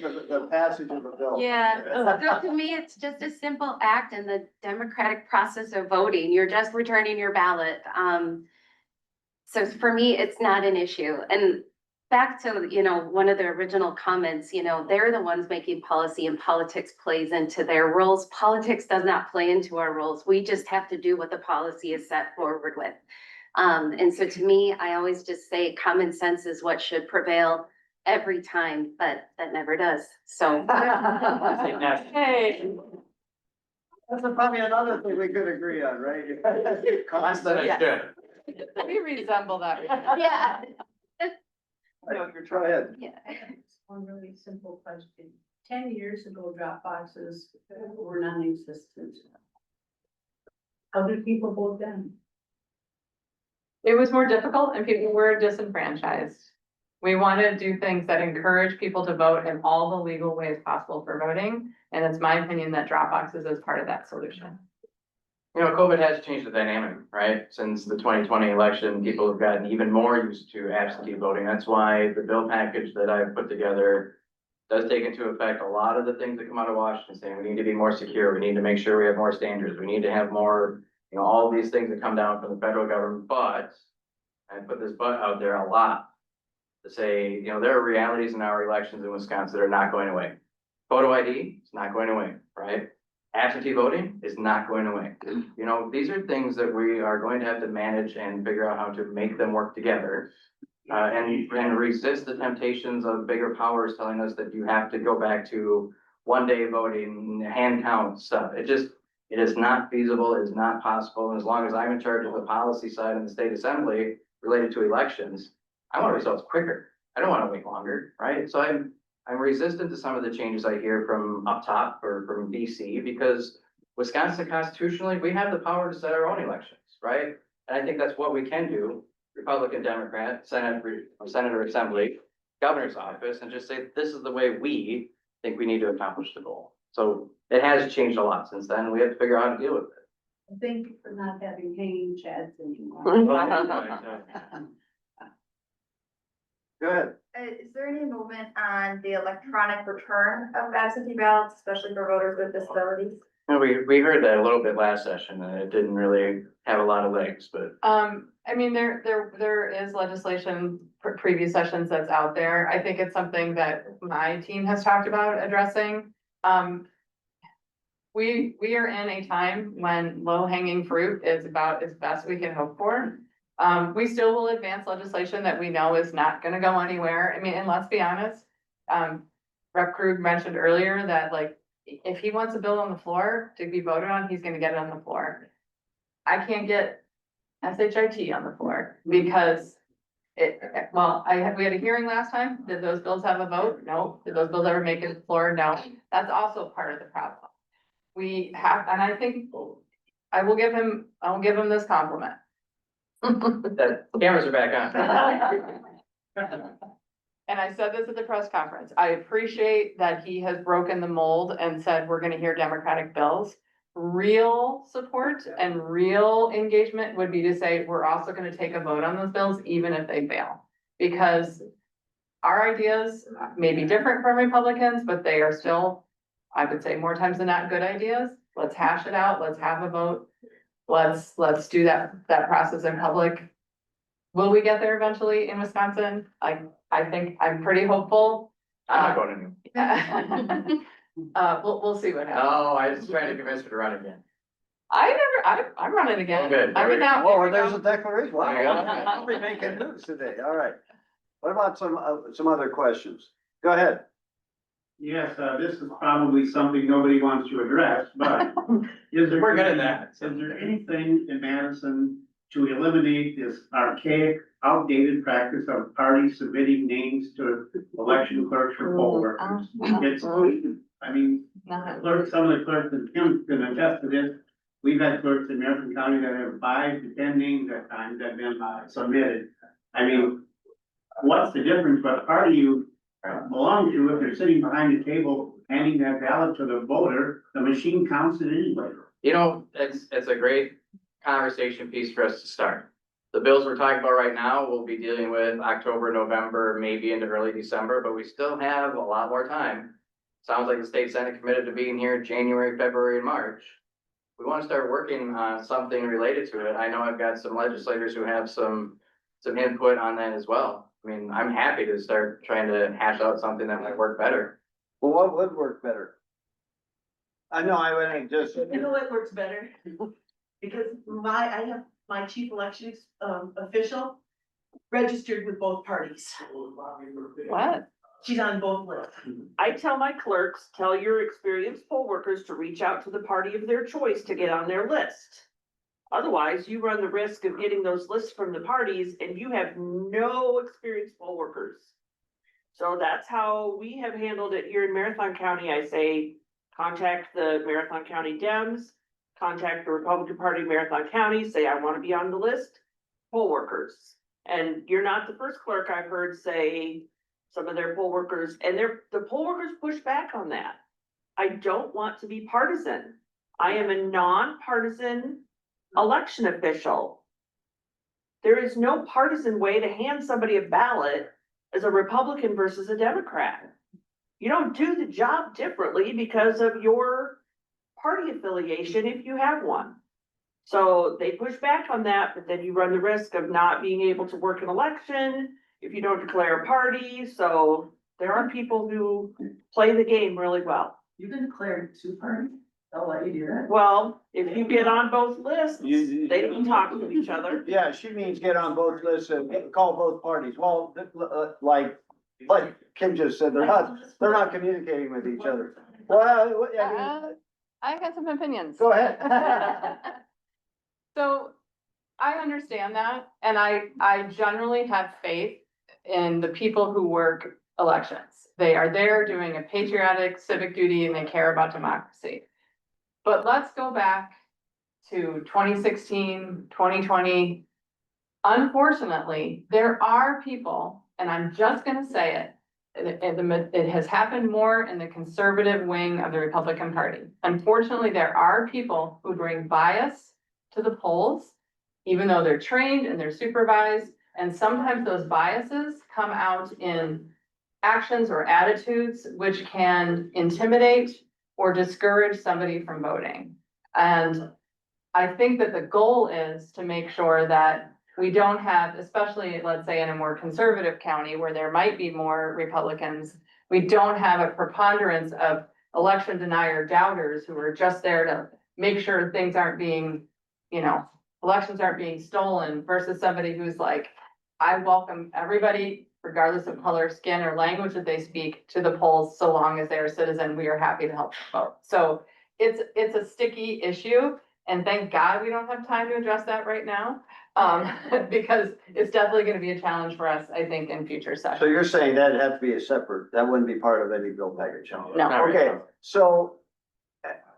the passage of the bill. Yeah, so to me, it's just a simple act in the democratic process of voting. You're just returning your ballot. So for me, it's not an issue. And back to, one of the original comments, they're the ones making policy and politics plays into their roles. Politics does not play into our roles. We just have to do what the policy is set forward with. And so to me, I always just say common sense is what should prevail every time, but that never does. So. Hey. That's probably another thing we could agree on, right? Less than I should. We resemble that. Yeah. No, you're trying. Yeah. One really simple question. 10 years ago, drop boxes were non-existent. How did people vote then? It was more difficult and people were disenfranchised. We want to do things that encourage people to vote in all the legal ways possible for voting. And it's my opinion that drop boxes is part of that solution. COVID has changed the dynamic, right? Since the 2020 election, people have gotten even more used to absentee voting. That's why the bill package that I've put together does take into effect a lot of the things that come out of Washington, saying we need to be more secure, we need to make sure we have more standards, we need to have more, you know, all these things that come down from the federal government, but, I put this but out there a lot, to say, you know, there are realities in our elections in Wisconsin that are not going away. Photo ID is not going away, right? Absentee voting is not going away. You know, these are things that we are going to have to manage and figure out how to make them work together. And resist the temptations of bigger powers telling us that you have to go back to 1 day voting, hand count stuff. It is not feasible, it is not possible. And as long as I'm in charge of the policy side in the state assembly related to elections, I want results quicker. I don't want to wait longer, right? So I'm resistant to some of the changes I hear from up top or from DC, because Wisconsin constitutionally, we have the power to set our own elections, right? And I think that's what we can do, Republican, Democrat, Senator Assembly, Governor's office, and just say, this is the way we think we need to accomplish the goal. So it has changed a lot since then. We have to figure out how to deal with it. Thank you for not having hanging chads anymore. Go ahead. Is there any movement on the electronic return of absentee ballots, especially for voters with disabilities? No, we heard that a little bit last session, and it didn't really have a lot of legs, but. I mean, there is legislation for previous sessions that's out there. I think it's something that my team has talked about addressing. We are in a time when low hanging fruit is about as best we can hope for. We still will advance legislation that we know is not gonna go anywhere. I mean, and let's be honest. Rep. Krug mentioned earlier that like, if he wants a bill on the floor to be voted on, he's gonna get it on the floor. I can't get SHIT on the floor because we had a hearing last time. Did those bills have a vote? No. Did those bills ever make it to the floor? No. That's also part of the problem. We have, and I think I will give him this compliment. The cameras are back on. And I said this at the press conference. I appreciate that he has broken the mold and said, we're gonna hear Democratic bills. Real support and real engagement would be to say, we're also gonna take a vote on those bills, even if they fail. Because our ideas may be different from Republicans, but they are still, I would say more times than not, good ideas. Let's hash it out. Let's have a vote. Let's do that process in public. Will we get there eventually in Wisconsin? I think I'm pretty hopeful. I'm not going anywhere. We'll see what happens. No, I was trying to convince her to run again. I'm running again. Oh, good. I've been out. Whoa, there's a declaration. There you go. Wow, I'll be making news today. All right. What about some other questions? Go ahead. Yes, this is probably something nobody wants to address, but is there? We're good at that. Is there anything in Madison to eliminate this archaic, outdated practice of parties submitting names to election clerks or poll workers? It's, I mean, clerks, some of the clerks, and Kim can attest to this. We've had clerks in Marion County that have 5 to 10 names at times that have been submitted. I mean, what's the difference? What party you belong to, if they're sitting behind the table handing that ballot to the voter, the machine counts it anyway. You know, it's a great conversation piece for us to start. The bills we're talking about right now, we'll be dealing with October, November, maybe into early December, but we still have a lot more time. Sounds like the state senate committed to being here January, February, and March. We want to start working on something related to it. I know I've got some legislators who have some input on that as well. I mean, I'm happy to start trying to hash out something that might work better. Well, what would work better? I know I wouldn't just. You know what works better? Because I have my chief election official registered with both parties. What? She's on both lists. I tell my clerks, tell your experienced poll workers to reach out to the party of their choice to get on their list. Otherwise, you run the risk of getting those lists from the parties and you have no experienced poll workers. So that's how we have handled it here in Marathon County. I say, contact the Marathon County Dems, contact the Republican Party of Marathon County, say, I want to be on the list, poll workers. And you're not the first clerk I've heard say some of their poll workers, and the poll workers push back on that. I don't want to be partisan. I am a nonpartisan election official. There is no partisan way to hand somebody a ballot as a Republican versus a Democrat. You don't do the job differently because of your party affiliation if you have one. So they push back on that, but then you run the risk of not being able to work an election if you don't declare a party. So there are people who play the game really well. You can declare two parties, they'll let you do that. Well, if you get on both lists, You- they don't talk to each other. Yeah, she means get on both lists and call both parties. Well, like Kim just said, they're not communicating with each other. Well, I mean, I got some opinions. go ahead. So I understand that, and I generally have faith in the people who work elections. They are there doing a patriotic civic duty and they care about democracy. But let's go back to 2016, 2020. Unfortunately, there are people, and I'm just gonna say it, it has happened more in the conservative wing of the Republican Party. Unfortunately, there are people who bring bias to the polls, even though they're trained and they're supervised, and sometimes those biases come out in actions or attitudes which can intimidate or discourage somebody from voting. And I think that the goal is to make sure that we don't have, especially, let's say, in a more conservative county where there might be more Republicans, we don't have a preponderance of election denier doubters who are just there to make sure things aren't being, elections aren't being stolen versus somebody who's like, I welcome everybody, regardless of color, skin, or language that they speak, to the polls, so long as they're a citizen, we are happy to help them vote. So it's a sticky issue, and thank God we don't have time to address that right now. Because it's definitely gonna be a challenge for us, I think, in future sessions. So you're saying that'd have to be a separate, that wouldn't be part of any bill package? No. Okay, so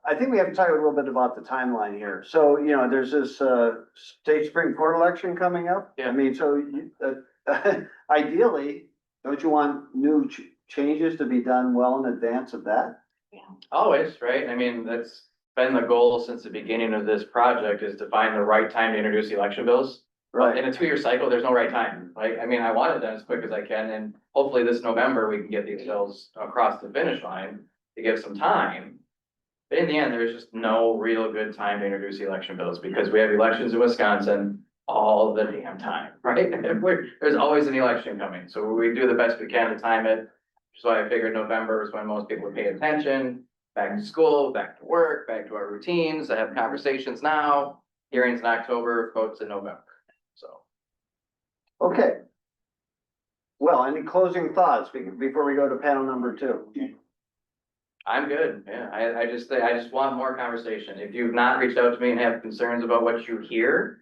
I think we have to talk a little bit about the timeline here. So, there's this state Supreme Court election coming up. Yeah. I mean, so ideally, don't you want new changes to be done well in advance of that? Always, right? I mean, that's been the goal since the beginning of this project, is to find the right time to introduce election bills. In a 2-year cycle, there's no right time. Like, I mean, I want it done as quick as I can, and hopefully this November, we can get these bills across the finish line to give some time. But in the end, there's just no real good time to introduce election bills, because we have elections in Wisconsin all the damn time, right? There's always an election coming, so we do the best we can to time it. Which is why I figured November is when most people pay attention, back to school, back to work, back to our routines, I have conversations now, hearings in October, votes in November, so. Okay. Well, any closing thoughts before we go to panel number 2? I'm good, yeah, I just want more conversation. If you've not reached out to me and have concerns about what you hear,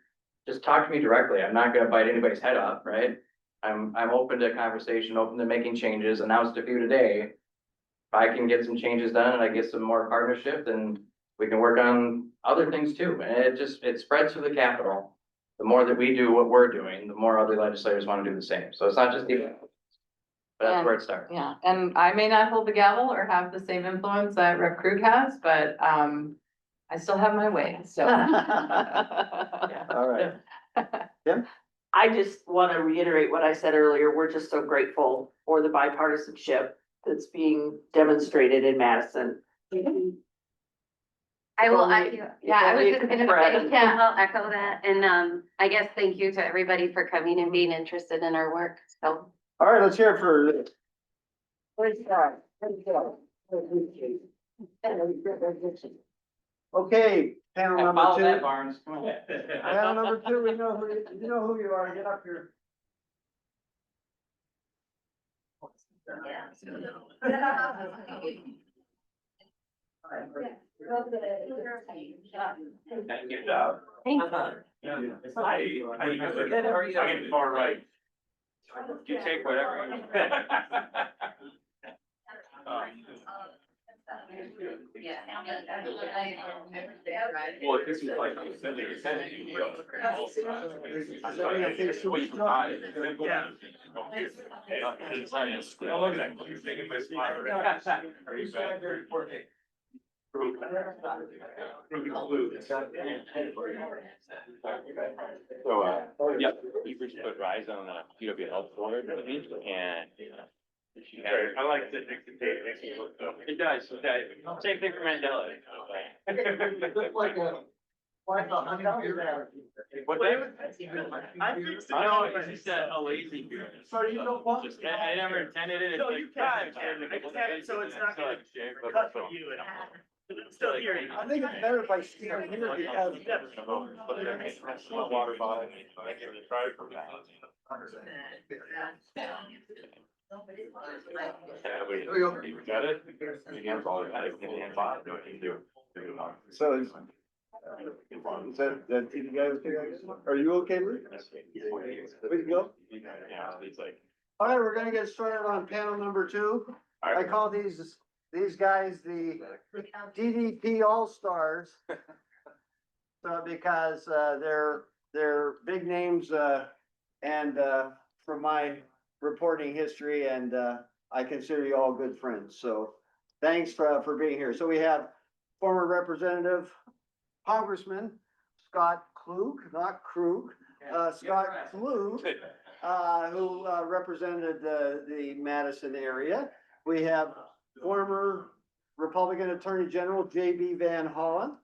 just talk to me directly. I'm not gonna bite anybody's head off, right? I'm open to conversation, open to making changes, announced a few today. If I can get some changes done and I get some more partnership, then we can work on other things too. And it spreads to the Capitol. The more that we do what we're doing, the more other legislators wanna do the same. So it's not just the, but that's where it starts. Yeah, and I may not hold the gavel or have the same influence that Rep. Krug has, but, I still have my way, so. All right. I just want to reiterate what I said earlier. We're just so grateful for the bipartisanship that's being demonstrated in Madison. I will Only- echo, yeah, I was only just it gonna can spread. say, yeah, I'll echo that, and, I guess thank you to everybody for coming and being interested in our work, so. All right, let's hear it for. Okay, panel I number follow that, 2. Barnes, come on. Panel number 2, we know who you are. Get up here. Good job. Thanks. I get far right. You take whatever. Well, this is like. So, yeah, you just put rise on the PW Health Board, and I like the dictator, makes me look good. It does, same thing for Mandela. What that? I know, it's just a lazy beer. So you don't want. Just, I never intended it. No, you can. I just have it so it's not gonna cut for you and I'm still here. I think it's better if I stand here because. Water bottle. Got it? Your hands all, hands on, do what you do. So is that you guys okay? Are you okay, Luke? We can go? Yeah, it's like. All right, we're gonna get started on panel number 2. I call these guys the DDP All-Stars. So because, they're big names, and, from my reporting history, and, I consider you all good friends. So thanks for being here. So we have former Representative Congressman Scott Klug, not Krug, Scott Klug, who represented the Madison area. We have former Republican Attorney General J.B. Van Hollen.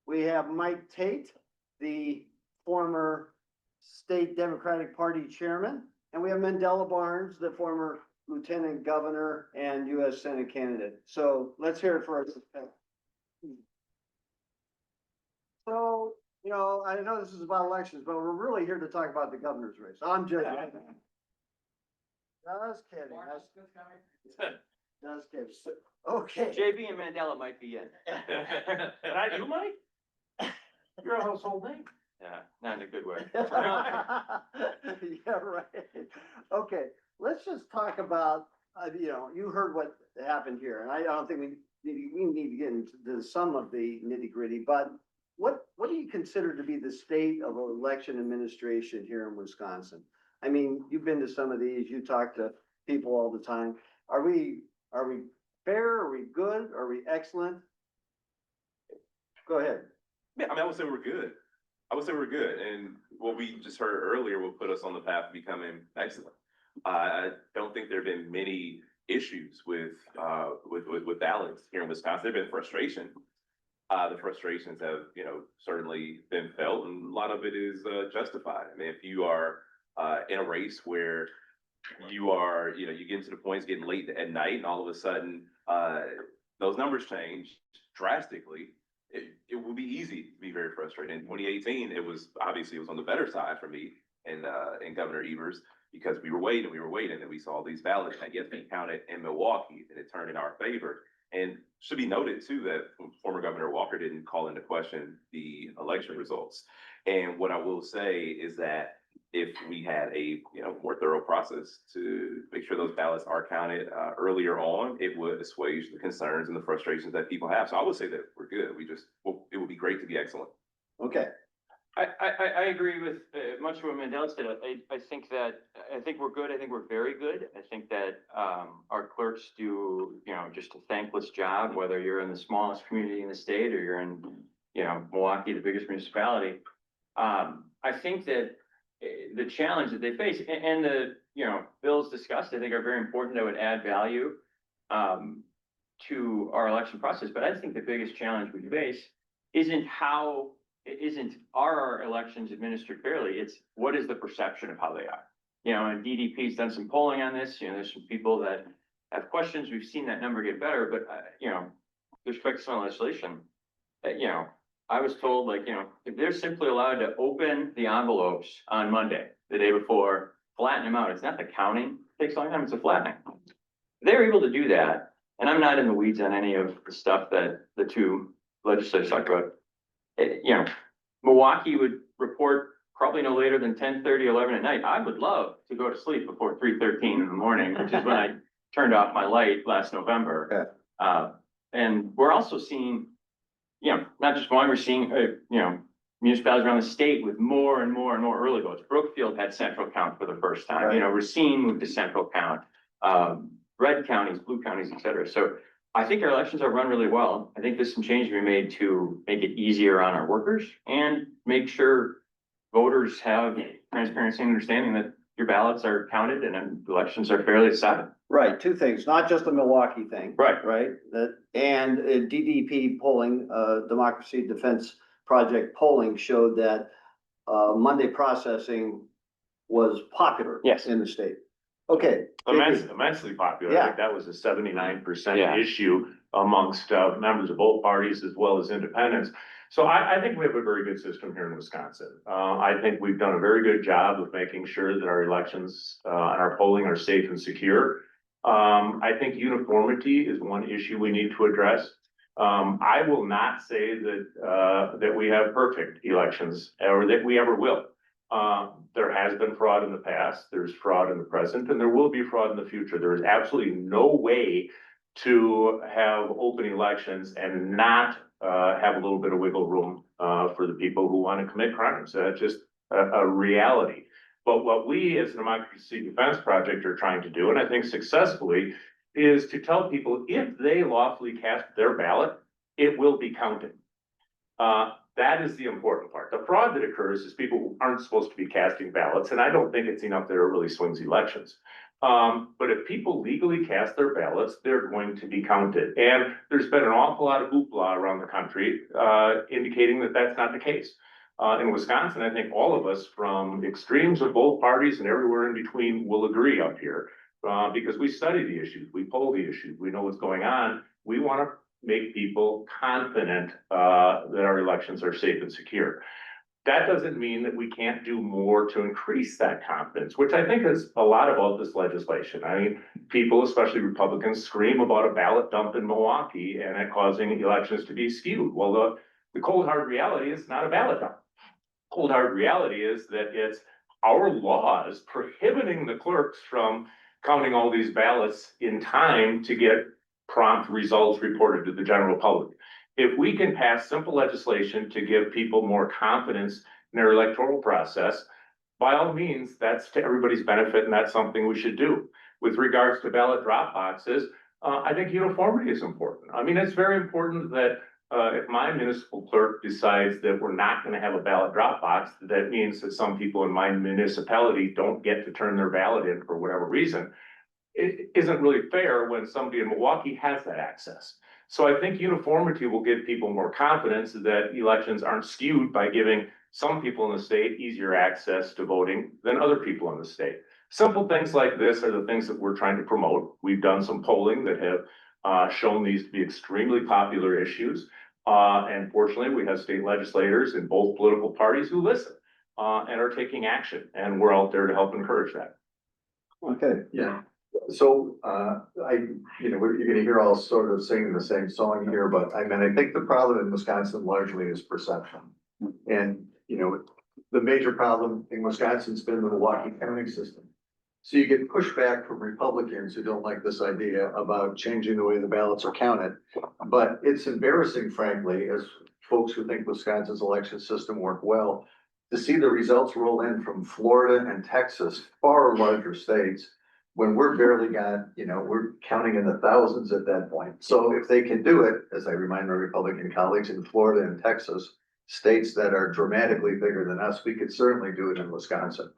We have Mike Tate, the former State Democratic Party Chairman. And we have Mandela Barnes, the former Lieutenant Governor and U.S. Senate candidate. So let's hear it for us. So, you know, I know this is about elections, but we're really here to talk about the governor's race. I'm just. Just kidding. Just kidding. Okay. JB and Mandela might be in. And I do, Mike? You're a household name. Yeah, not in a good way. Yeah, right. Okay, let's just talk about, you know, you heard what happened here, and I don't think we need to get into some of the nitty gritty, but what do you consider to be the state of election administration here in Wisconsin? I mean, you've been to some of these, you talk to people all the time. Are we fair? Are we good? Are we excellent? Go ahead. Yeah, I mean, I would say we're good. And what we just heard earlier will put us on the path to becoming excellent. I don't think there have been many issues with ballots here in Wisconsin. There've been frustration. The frustrations have, you know, certainly been felt, and a lot of it is justified. I mean, if you are in a race where you are, you know, you get to the point, it's getting late at night, and all of a sudden those numbers change drastically. It will be easy to be very frustrated. In 2018, it was on the better side for me and Governor Evers, because we were waiting, and we saw these ballots that get counted in Milwaukee, and it turned in our favor. And should be noted too that former Governor Walker didn't call into question the election results. And what I will say is that if we had a more thorough process to make sure those ballots are counted earlier on, it would assuage the concerns and the frustrations that people have. So I would say that we're good. It would be great to be excellent. Okay. I agree with much of what Mandela said. I think we're good. I think we're very good. I think that our clerks do, just a thankless job, whether you're in the smallest community in the state or you're in, Milwaukee, the biggest municipality. I think that the challenge that they face and the, bills discussed, I think are very important that would add value to our election process. But I think the biggest challenge we face isn't are our elections administered fairly? It's what is the perception of how they are? And DDP's done some polling on this. There's some people that have questions. We've seen that number get better, but with respect to some legislation, I was told, if they're simply allowed to open the envelopes on Monday, the day before, flatten them out. It's not the counting, it takes a long time, it's the flattening. They're able to do that, and I'm not in the weeds on any of the stuff that the two legislators talked about. Milwaukee would report probably no later than 10:30, 11 at night. I would love to go to sleep before 3:13 in the morning, which is when I turned off my light last November. Yeah. And we're also seeing, not just one, we're seeing, municipalities around the state with more and more and more early votes. Brookfield had central count for the first time. Right. Racine moved to central count. Red counties, blue counties, et cetera. So I think our elections are run really well. I think there's some changes we made to make it easier on our workers and make sure voters have transparency and understanding that, your ballots are counted and then elections are fairly settled. Right, two things, not just the Milwaukee thing. Right. Right, and DDP polling, Democracy Defense Project polling showed that Monday processing was popular. Yes. In the state. Okay. Immensely popular. I think that was a 79% issue amongst members of both parties as well as independents. So I think we have a very good system here in Wisconsin. I think we've done a very good job of making sure that our elections and our polling are safe and secure. I think uniformity is one issue we need to address. I will not say that we have perfect elections or that we ever will. There has been fraud in the past, there's fraud in the present, and there will be fraud in the future. There is absolutely no way to have open elections and not have a little bit of wiggle room for the people who want to commit crimes. That's just a reality. But what we as the Democracy Defense Project are trying to do, and I think successfully, is to tell people if they lawfully cast their ballot, it will be counted. That is the important part. The fraud that occurs is people who aren't supposed to be casting ballots, and I don't think it's enough that it really swings elections. But if people legally cast their ballots, they're going to be counted. And there's been an awful lot of hoopla around the country indicating that that's not the case. In Wisconsin, I think all of us from extremes of both parties and everywhere in between will agree up here because we study the issues, we poll the issues, we know what's going on. We want to make people confident that our elections are safe and secure. That doesn't mean that we can't do more to increase that confidence, which I think is a lot about this legislation. I mean, people, especially Republicans, scream about a ballot dump in Milwaukee and it causing elections to be skewed. Well, the cold hard reality is not a ballot dump. Cold hard reality is that it's our laws prohibiting the clerks from counting all these ballots in time to get prompt results reported to the general public. If we can pass simple legislation to give people more confidence in their electoral process, by all means, that's to everybody's benefit and that's something we should do. With regards to ballot drop boxes, I think uniformity is important. I mean, it's very important that if my municipal clerk decides that we're not going to have a ballot drop box, that means that some people in my municipality don't get to turn their ballot in for whatever reason. It isn't really fair when somebody in Milwaukee has that access. So I think uniformity will give people more confidence that elections aren't skewed by giving some people in the state easier access to voting than other people in the state. Simple things like this are the things that we're trying to promote. We've done some polling that have shown these to be extremely popular issues. And fortunately, we have state legislators in both political parties who listen and are taking action. And we're out there to help encourage that. Okay. Yeah. So, you're gonna hear all sort of singing the same song here, but I mean, I think the problem in Wisconsin largely is perception. And, the major problem in Wisconsin's been the Milwaukee counting system. So you get pushback from Republicans who don't like this idea about changing the way the ballots are counted. But it's embarrassing, frankly, as folks who think Wisconsin's election system worked well, to see the results roll in from Florida and Texas, far larger states, when we're barely got, we're counting in the thousands at that point. So if they can do it, as I remind my Republican colleagues in Florida and Texas, states that are dramatically bigger than us, we could certainly do it in Wisconsin.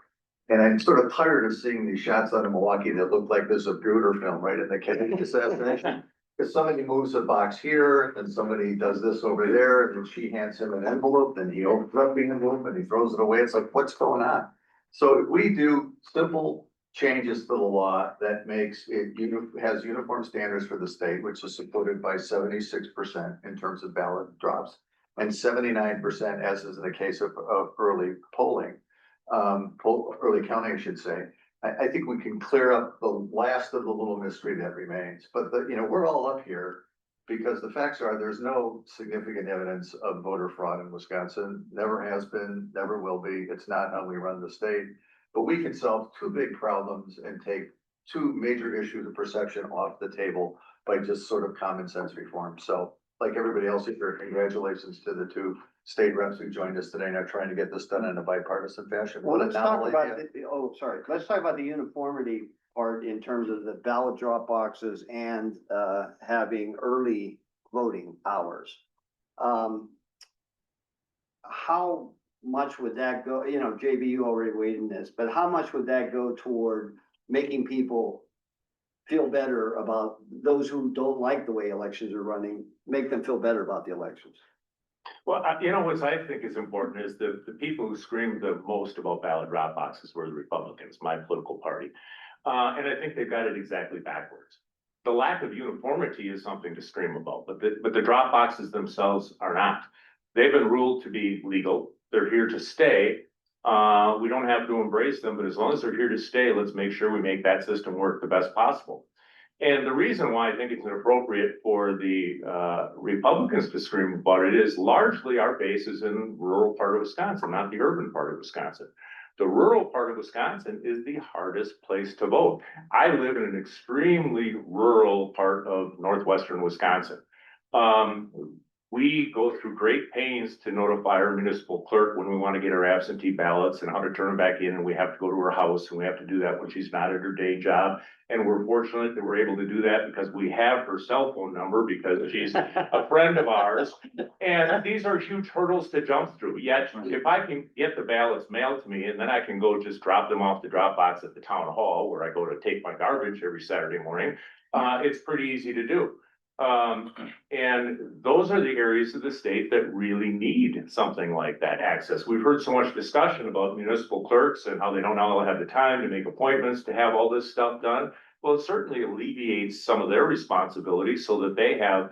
And I'm sort of tired of seeing these shots out of Milwaukee that look like this Zapruder film, right, in the Kennedy assassination. Because somebody moves a box here, and somebody does this over there, and then she hands him an envelope, and he opens up the envelope and he throws it away. It's like, what's going on? So if we do simple changes to the law that makes it, has uniform standards for the state, which is supported by 76% in terms of ballot drops, and 79%, as is in the case of early polling, early counting, I should say. I think we can clear up the last of the little mystery that remains. But we're all up here because the facts are there's no significant evidence of voter fraud in Wisconsin. Never has been, never will be. It's not how we run the state. But we can solve two big problems and take two major issues of perception off the table by just sort of common sense reform. So like everybody else here, congratulations to the two state reps who joined us today and are trying to get this done in a bipartisan fashion. Well, let's talk about, idea. let's talk about the uniformity part in terms of the ballot drop boxes and having early voting hours. How much would that go, you know, JB, you already weighed in this, but how much would that go toward making people feel better about those who don't like the way elections are running, make them feel better about the elections? Well, you know, what I think is important is the people who screamed the most about ballot drop boxes were the Republicans, my political party. And I think they've got it exactly backwards. The lack of uniformity is something to scream about, but the drop boxes themselves are not. They've been ruled to be legal. They're here to stay. We don't have to embrace them, but as long as they're here to stay, let's make sure we make that system work the best possible. And the reason why I think it's inappropriate for the Republicans to scream about it is largely our base is in rural part of Wisconsin, not the urban part of Wisconsin. The rural part of Wisconsin is the hardest place to vote. I live in an extremely rural part of northwestern Wisconsin. We go through great pains to notify our municipal clerk when we want to get our absentee ballots and how to turn them back in, and we have to go to her house, and we have to do that when she's not at her day job. And we're fortunate that we're able to do that because we have her cell phone number because she's a friend of ours. And these are huge hurdles to jump through. Yet, if I can get the ballots mailed to me and then I can go just drop them off the drop box at the town hall where I go to take my garbage every Saturday morning, it's pretty easy to do. And those are the areas of the state that really need something like that access. We've heard so much discussion about municipal clerks and how they don't all have the time to make appointments to have all this stuff done. Well, it certainly alleviates some of their responsibilities so that they have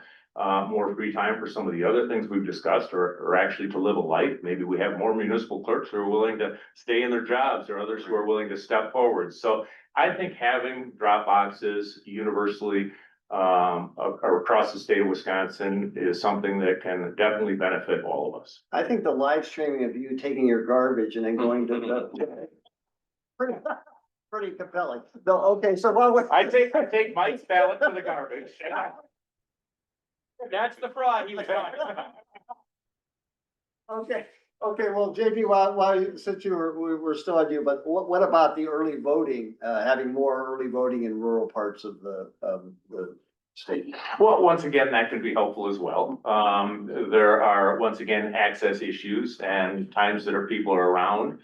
more free time for some of the other things we've discussed, or actually to live a life. Maybe we have more municipal clerks who are willing to stay in their jobs, or others who are willing to step forward. So I think having drop boxes universally across the state of Wisconsin is something that can definitely benefit all of us. I think the live streaming of you taking your garbage and then going to the pretty compelling. No, okay, so while we're. I take Mike's ballot to the garbage. That's the fraud he was talking about. Okay, well, JP, since we're still on you, but what about the early voting, having more early voting in rural parts of the state? Well, once again, that could be helpful as well. There are, once again, access issues and times that people are around.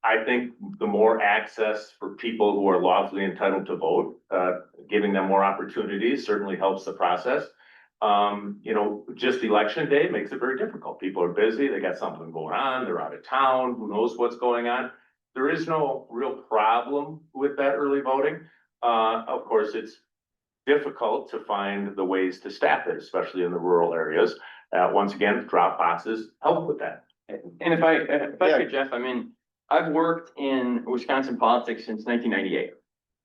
I think the more access for people who are lawfully entitled to vote, giving them more opportunities certainly helps the process. You know, just election day makes it very difficult. People are busy, they got something going on, they're out of town, who knows what's going on. There is no real problem with that early voting. Of course, it's difficult to find the ways to staff it, especially in the rural areas. Once again, drop boxes help with that. And if I could, Jeff, I mean, I've worked in Wisconsin politics since 1998.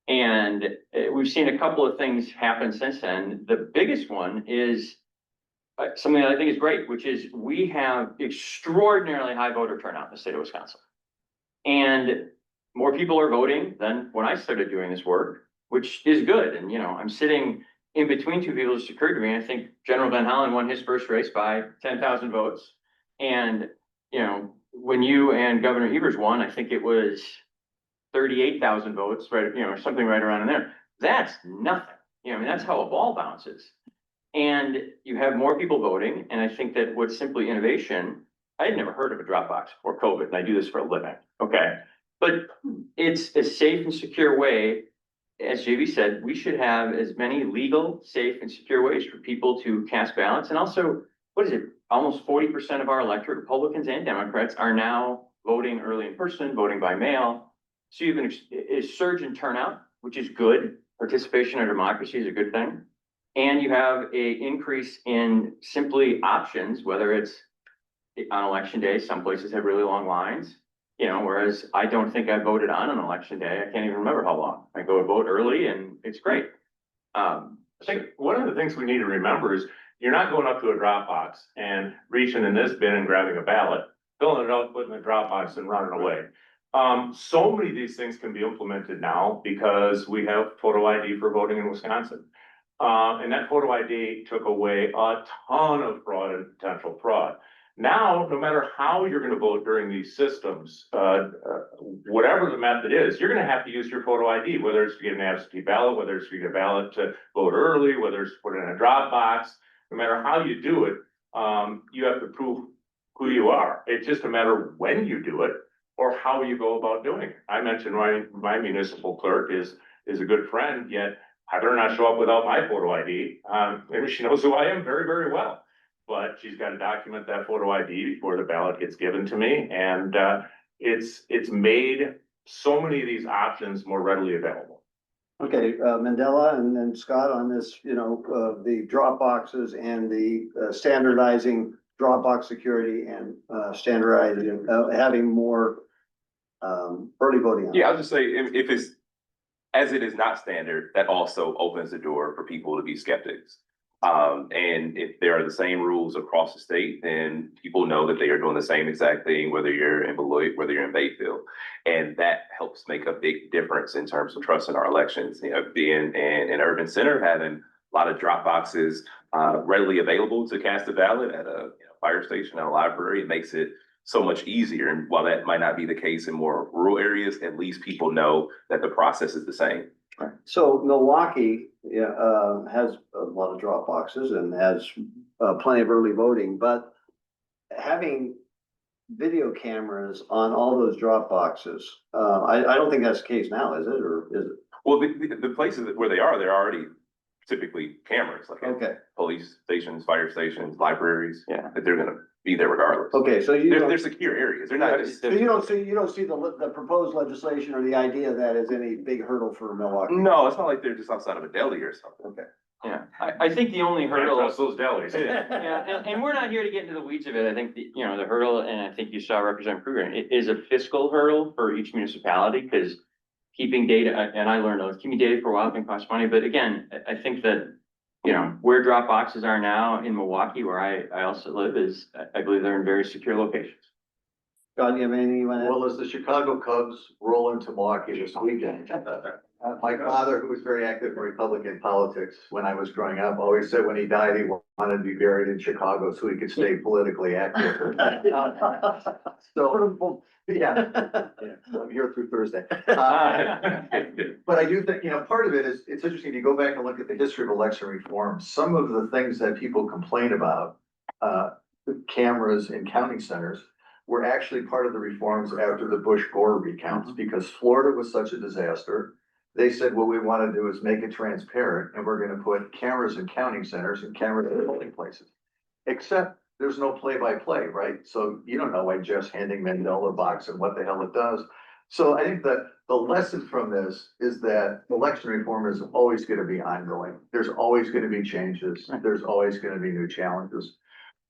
And we've seen a couple of things happen since then. The biggest one is something that I think is great, which is we have extraordinarily high voter turnout in the state of Wisconsin. And more people are voting than when I started doing this work, which is good. And, you know, I'm sitting in between two people. It's occurred to me, I think General Van Hollen won his first race by 10,000 votes. And, you know, when you and Governor Evers won, I think it was 38,000 votes, right? You know, or something right around in there. That's nothing. You know, I mean, that's how a ball bounces. And you have more people voting. And I think that what's simply innovation, I had never heard of a drop box before COVID, and I do this for a living. Okay. But it's a safe and secure way. As JV said, we should have as many legal, safe, and secure ways for people to cast ballots. And also, what is it? Almost 40% of our electorate, Republicans and Democrats, are now voting early in person, voting by mail. So you have a surge in turnout, which is good. Participation in democracy is a good thing. And you have an increase in simply options, whether it's on election day, some places have really long lines, you know, whereas I don't think I voted on an election day. I can't even remember how long. I go vote early and it's great. I think one of the things we need to remember is you're not going up to a drop box and reaching in this bin and grabbing a ballot, filling it out, putting it in the drop box and running away. So many of these things can be implemented now because we have photo ID for voting in Wisconsin. And that photo ID took away a ton of fraud and potential fraud. Now, no matter how you're going to vote during these systems, whatever the method is, you're going to have to use your photo ID, whether it's to get an absentee ballot, whether it's to get a ballot to vote early, whether it's to put it in a drop box. No matter how you do it, you have to prove who you are. It's just a matter of when you do it or how you go about doing it. I mentioned my municipal clerk is a good friend, yet I better not show up without my photo ID. Maybe she knows who I am very, very well. But she's got to document that photo ID before the ballot gets given to me. And it's made so many of these options more readily available. Okay, Mandela and then Scott on this, the drop boxes and the standardizing Dropbox security and standardizing, having more early voting. Yeah, I'll just say, if it's, as it is not standard, that also opens the door for people to be skeptics. And if there are the same rules across the state, then people know that they are doing the same exact thing, whether you're in Beloit, whether you're in Bayfield. And that helps make a big difference in terms of trust in our elections. Being in an urban center, having a lot of drop boxes readily available to cast a ballot at a fire station, at a library, it makes it so much easier. And while that might not be the case in more rural areas, at least people know that the process is the same. So Milwaukee, has a lot of drop boxes and has plenty of early voting, but having video cameras on all those drop boxes, I don't think that's the case now, is it, or is it? Well, the places where they are, they're already typically cameras, like Okay, police stations, fire stations, libraries. Yeah. That they're gonna be there regardless. okay, so They're secure areas. They're not just. so you don't see the proposed legislation or the idea that is any big hurdle for Milwaukee? No, it's not like they're just outside of a deli or something. Okay. Yeah, I think the only hurdle. Trust those delis. Yeah, and we're not here to get into the weeds of it. I think the hurdle, and I think you saw Representative Kruger, it is a fiscal hurdle for each municipality, because keeping data, and I learned keeping data for a while can cost money, but again, I think that, where drop boxes are now in Milwaukee, where I also live, is, I believe they're in very secure locations. God, you have anything you want to add? Well, as the Chicago Cubs roll into Milwaukee this weekend, my father, who was very active in Republican politics when I was growing up, always said when he died, he wanted to be buried in Chicago so he could stay politically active. So, yeah, I'm here through Thursday. But I do think, part of it is, it's interesting, you go back and look at the history of election reform, some of the things that people complain about, cameras in counting centers, were actually part of the reforms after the Bush-Gore recounts, because Florida was such a disaster. They said, what we want to do is make it transparent, and we're going to put cameras in counting centers and cameras in polling places. Except there's no play-by-play, right? So you don't know why Jeff's handing Mandela a box and what the hell it does. So I think that the lesson from this is that election reform is always going to be ongoing. There's always going to be changes. There's always going to be new challenges.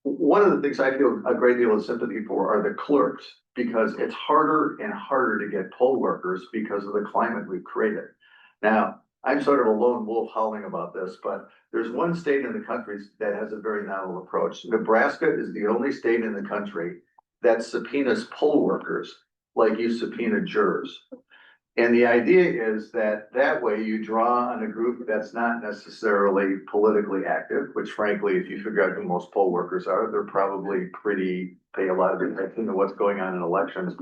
One of the things I feel a great deal of sympathy for are the clerks, because it's harder and harder to get poll workers because of the climate we've created. Now, I'm sort of a lone wolf howling about this, but there's one state in the country that has a very novel approach. Nebraska is the only state in the country that subpoenas poll workers like you subpoena jurors. And the idea is that way you draw on a group that's not necessarily politically active, which frankly, if you figure out who most poll workers are, they're probably pay a lot of attention to what's going on in elections.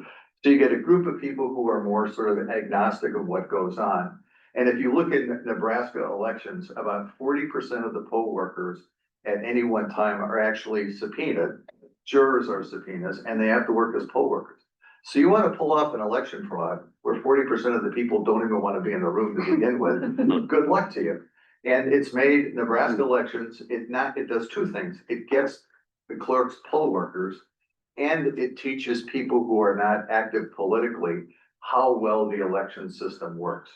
So you get a group of people who are more sort of agnostic of what goes on. And if you look at Nebraska elections, about 40% of the poll workers at any one time are actually subpoenaed. Jurors are subpoenas, and they have to work as poll workers. So you want to pull off an election fraud where 40% of the people don't even want to be in the room to begin with. Good luck to you. And it's made Nebraska elections, it does two things. It gets the clerks poll workers, and it teaches people who are not active politically how well the election system works.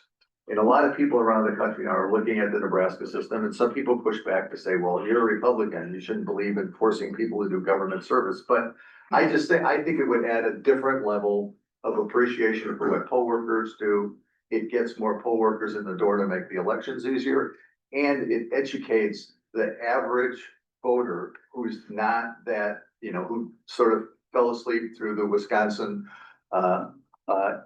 And a lot of people around the country are looking at the Nebraska system, and some people push back to say, well, you're a Republican, you shouldn't believe in forcing people to do government service. But I think it would add a different level of appreciation for what poll workers do. It gets more poll workers in the door to make the elections easier. And it educates the average voter who's not that, who sort of fell asleep through the Wisconsin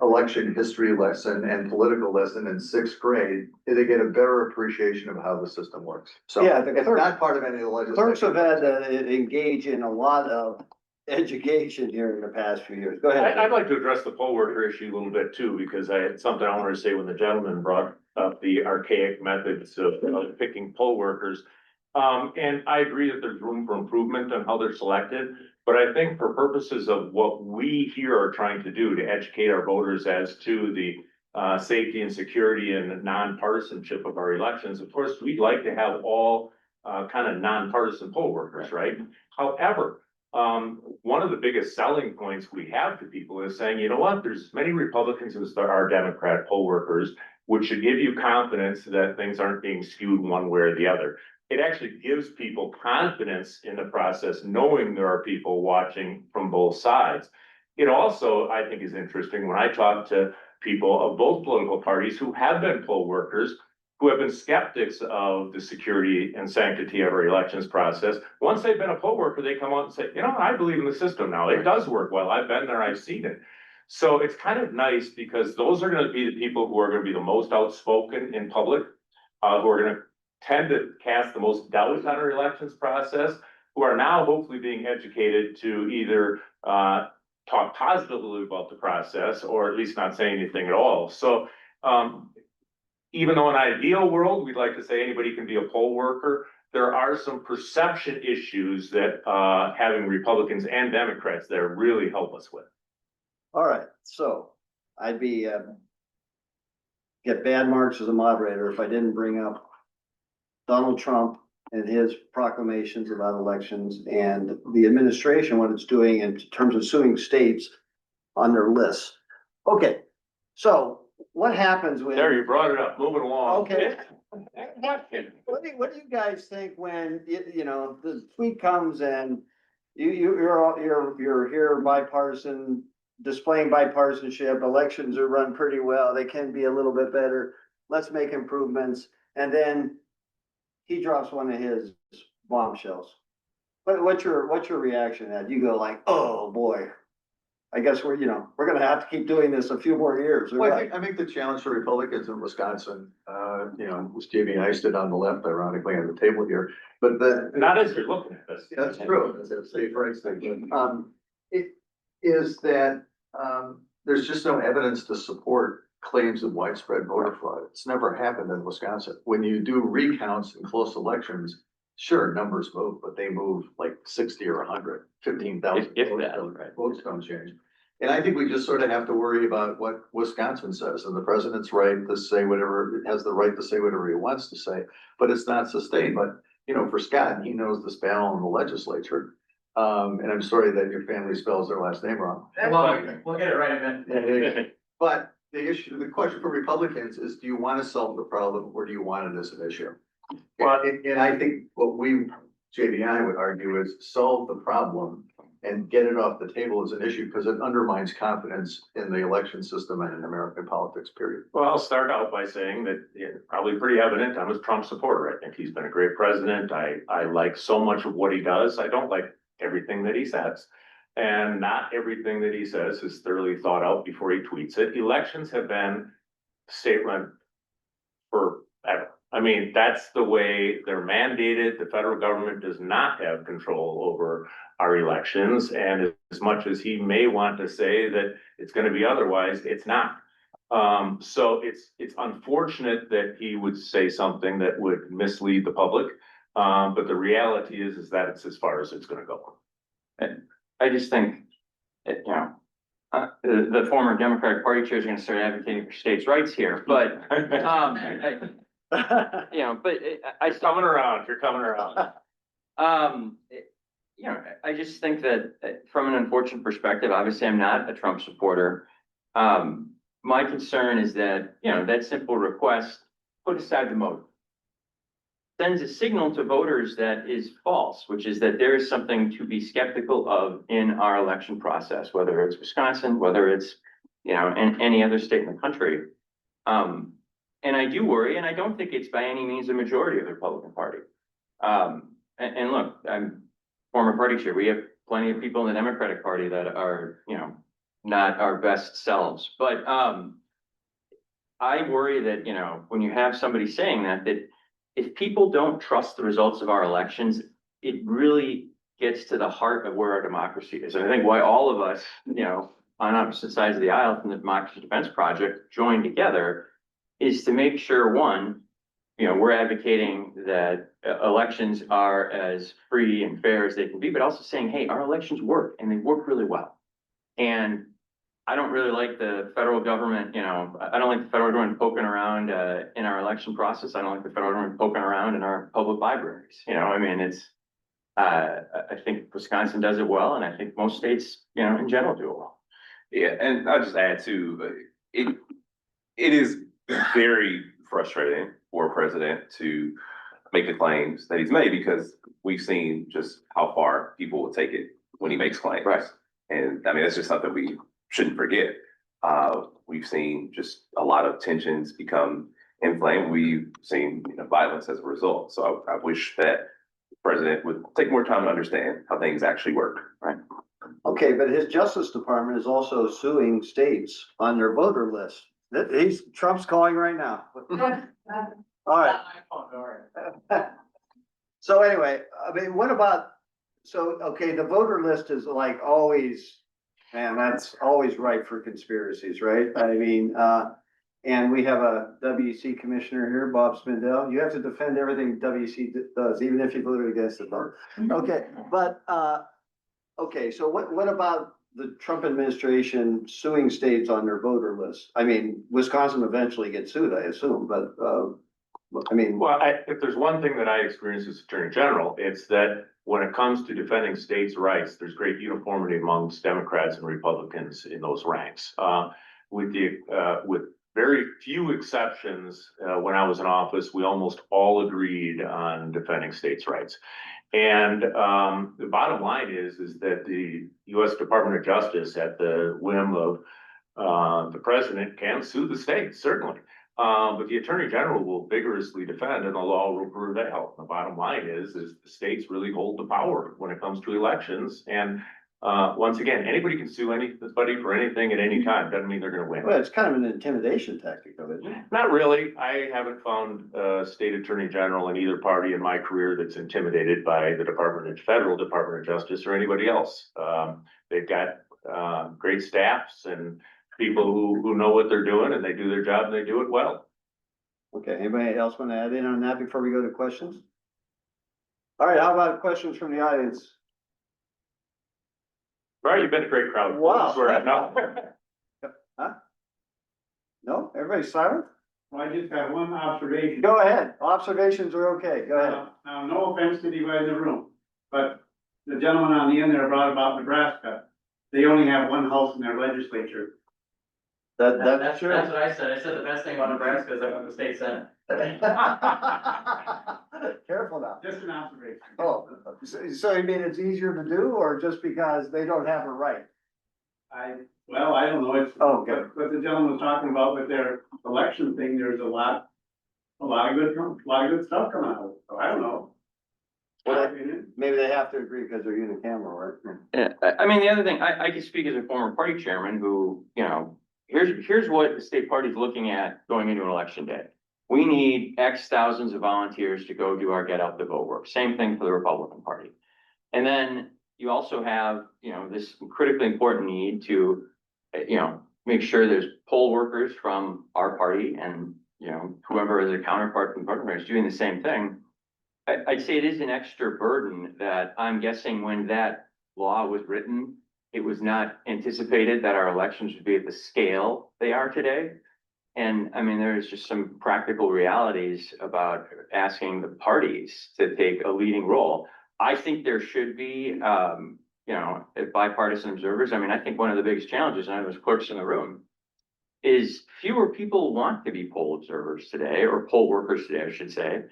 election history lesson and political lesson in 6th grade. They get a better appreciation of how the system works. So Yeah, it's not part of any of the legislation. Clerks have had to engage in a lot of education here in the past few years. Go ahead. I'd like to address the poll worker issue a little bit too, because I had something I wanted to say when the gentleman brought up the archaic methods of picking poll workers. And I agree that there's room for improvement on how they're selected, But I think for purposes of what we here are trying to do to educate our voters as to the safety and security and nonpartisanship of our elections, of course, we'd like to have all kind of nonpartisan poll workers, right? However, one of the biggest selling points we have to people is saying, you know what, there's many Republicans as there are Democrat poll workers, which should give you confidence that things aren't being skewed one way or the other. It actually gives people confidence in the process, knowing there are people watching from both sides. It also, I think, is interesting when I talk to people of both political parties who have been poll workers, who have been skeptics of the security and sanctity of our elections process. Once they've been a poll worker, they come out and say, you know, I believe in the system now. It does work well. I've been there. I've seen it. So it's kind of nice because those are going to be the people who are going to be the most outspoken in public, who are going to tend to cast the most doubt on our elections process, who are now hopefully being educated to either talk positively about the process or at least not say anything at all. So even though in an ideal world, we'd like to say anybody can be a poll worker, there are some perception issues that having Republicans and Democrats there really help us with. All right, so I'd be get bad marks as a moderator if I didn't bring up Donald Trump and his proclamations about elections and the administration, what it's doing in terms of suing states on their lists. Okay, so what happens when? There, you brought it up, moving along. Okay. What do you guys think when, you know, the tweet comes and you're here bipartisan, displaying bipartisanship, elections are run pretty well, they can be a little bit better, let's make improvements, and then he drops one of his bombshells. What's your reaction to that? You go like, oh boy, I guess we're gonna have to keep doing this a few more years. Well, I think the challenge for Republicans in Wisconsin, was JB Eisted on the left, ironically, on the table here, but Not as you're looking at this. that's true, that's a safe right statement. It is that, there's just no evidence to support claims of widespread voter fraud. It's never happened in Wisconsin. When you do recounts in close elections, sure, numbers move, but they move like 60 or 100, 15,000. If that, right. Votes don't change. And I think we just sort of have to worry about what Wisconsin says, and the president's right to say whatever, has the right to say whatever he wants to say, but it's not sustained. But, for Scott, he knows this battle in the legislature. And I'm sorry that your family spells their last name wrong. We'll get it right then. But the question for Republicans is, do you want to solve the problem or do you want it as an issue? Well, And I think what JB and I would argue is solve the problem and get it off the table as an issue because it undermines confidence in the election system and in American politics, period. Well, I'll start out by saying that probably pretty evident, I'm a Trump supporter. I think he's been a great president. I like so much of what he does. I don't like everything that he says. And not everything that he says is thoroughly thought out before he tweets it. Elections have been state-run forever. I mean, that's the way they're mandated. The federal government does not have control over our elections. And as much as he may want to say that it's going to be otherwise, it's not. So it's unfortunate that he would say something that would mislead the public. But the reality is that it's as far as it's going to go. And I just think, the former Democratic Party chair is going to start advocating for states' rights here, but, You're coming around, you're coming around. I just think that from an unfortunate perspective, obviously I'm not a Trump supporter. My concern is that, that simple request, put aside the motive, sends a signal to voters that is false, which is that there is something to be skeptical of in our election process, whether it's Wisconsin, whether it's, in any other state in the country. And I do worry, and I don't think it's by any means a majority of the Republican Party. And look, I'm former party chair. We have plenty of people in the Democratic Party that are, not our best selves. But I worry that, when you have somebody saying that if people don't trust the results of our elections, it really gets to the heart of where our democracy is. And I think why all of us, on opposite sides of the aisle from the Democracy Defense Project joined together is to make sure, one, we're advocating that elections are as free and fair as they can be, but also saying, hey, our elections work and they work really well. And I don't really like the federal government, I don't like the federal government poking around in our election process. I don't like the federal government poking around in our public libraries. I think Wisconsin does it well, and I think most states, in general do it well. Yeah, and I'll just add too, it is very frustrating for a president to make the claims that he's made, because we've seen just how far people will take it when he makes claims. Right. And I mean, that's just something we shouldn't forget. We've seen just a lot of tensions become inflamed. We've seen violence as a result. So I wish that the president would take more time to understand how things actually work. Right. Okay, but his Justice Department is also suing states on their voter list. Trump's calling right now. All right. So anyway, I mean, what about, okay, the voter list is like always, man, that's always ripe for conspiracies, right? I mean, and we have a WC commissioner here, Bob Spindell. You have to defend everything WC does, even if you voted against it. Okay, but, okay, so what about the Trump administration suing states on their voter list? I mean, Wisconsin eventually gets sued, I assume, but, I mean. Well, if there's one thing that I experienced as Attorney General, it's that when it comes to defending states' rights, there's great uniformity amongst Democrats and Republicans in those ranks. With very few exceptions, when I was in office, we almost all agreed on defending states' rights. And the bottom line is that the U.S. Department of Justice, at the whim of the president, can sue the states, certainly. But the Attorney General will vigorously defend, and the law will prevail. The bottom line is the states really hold the power when it comes to elections. And once again, anybody can sue anybody for anything at any time. Doesn't mean they're going to win. Well, it's kind of an intimidation tactic, though, isn't it? Not really. I haven't found a state attorney general in either party in my career that's intimidated by the Federal Department of Justice or anybody else. They've got great staffs and people who know what they're doing, and they do their job and they do it well. Okay, anybody else want to add in on that before we go to questions? All right, how about questions from the audience? Right, you've been a great crowd. Wow. No. Huh? No, everybody's silent? Well, I just have one observation. Go ahead, observations are okay, go ahead. Now, no offense to anybody in the room, but the gentleman on the end there brought about Nebraska. They only have one house in their legislature. That's true. That's what I said. I said the best thing about Nebraska is that went to state senate. Careful now. Just an observation. Oh, so you mean it's easier to do, or just because they don't have a right? Well, I don't know, it's, Oh, okay. what the gentleman was talking about with their election thing, there's a lot of good stuff coming out, so I don't know. Well, maybe they have to agree because they're unicameral, right? Yeah, I mean, the other thing, I can speak as a former party chairman who, here's what the state party is looking at going into an election day. We need X thousands of volunteers to go do our get out the vote work. Same thing for the Republican Party. And then you also have, this critically important need to, make sure there's poll workers from our party and, whoever is a counterpart from partner is doing the same thing. I'd say it is an extra burden that I'm guessing when that law was written, it was not anticipated that our elections would be at the scale they are today. And I mean, there's just some practical realities about asking the parties to take a leading role. I think there should be, bipartisan observers. I mean, I think one of the biggest challenges, and I was clerks in the room, is fewer people want to be poll observers today, or poll workers today, I should say.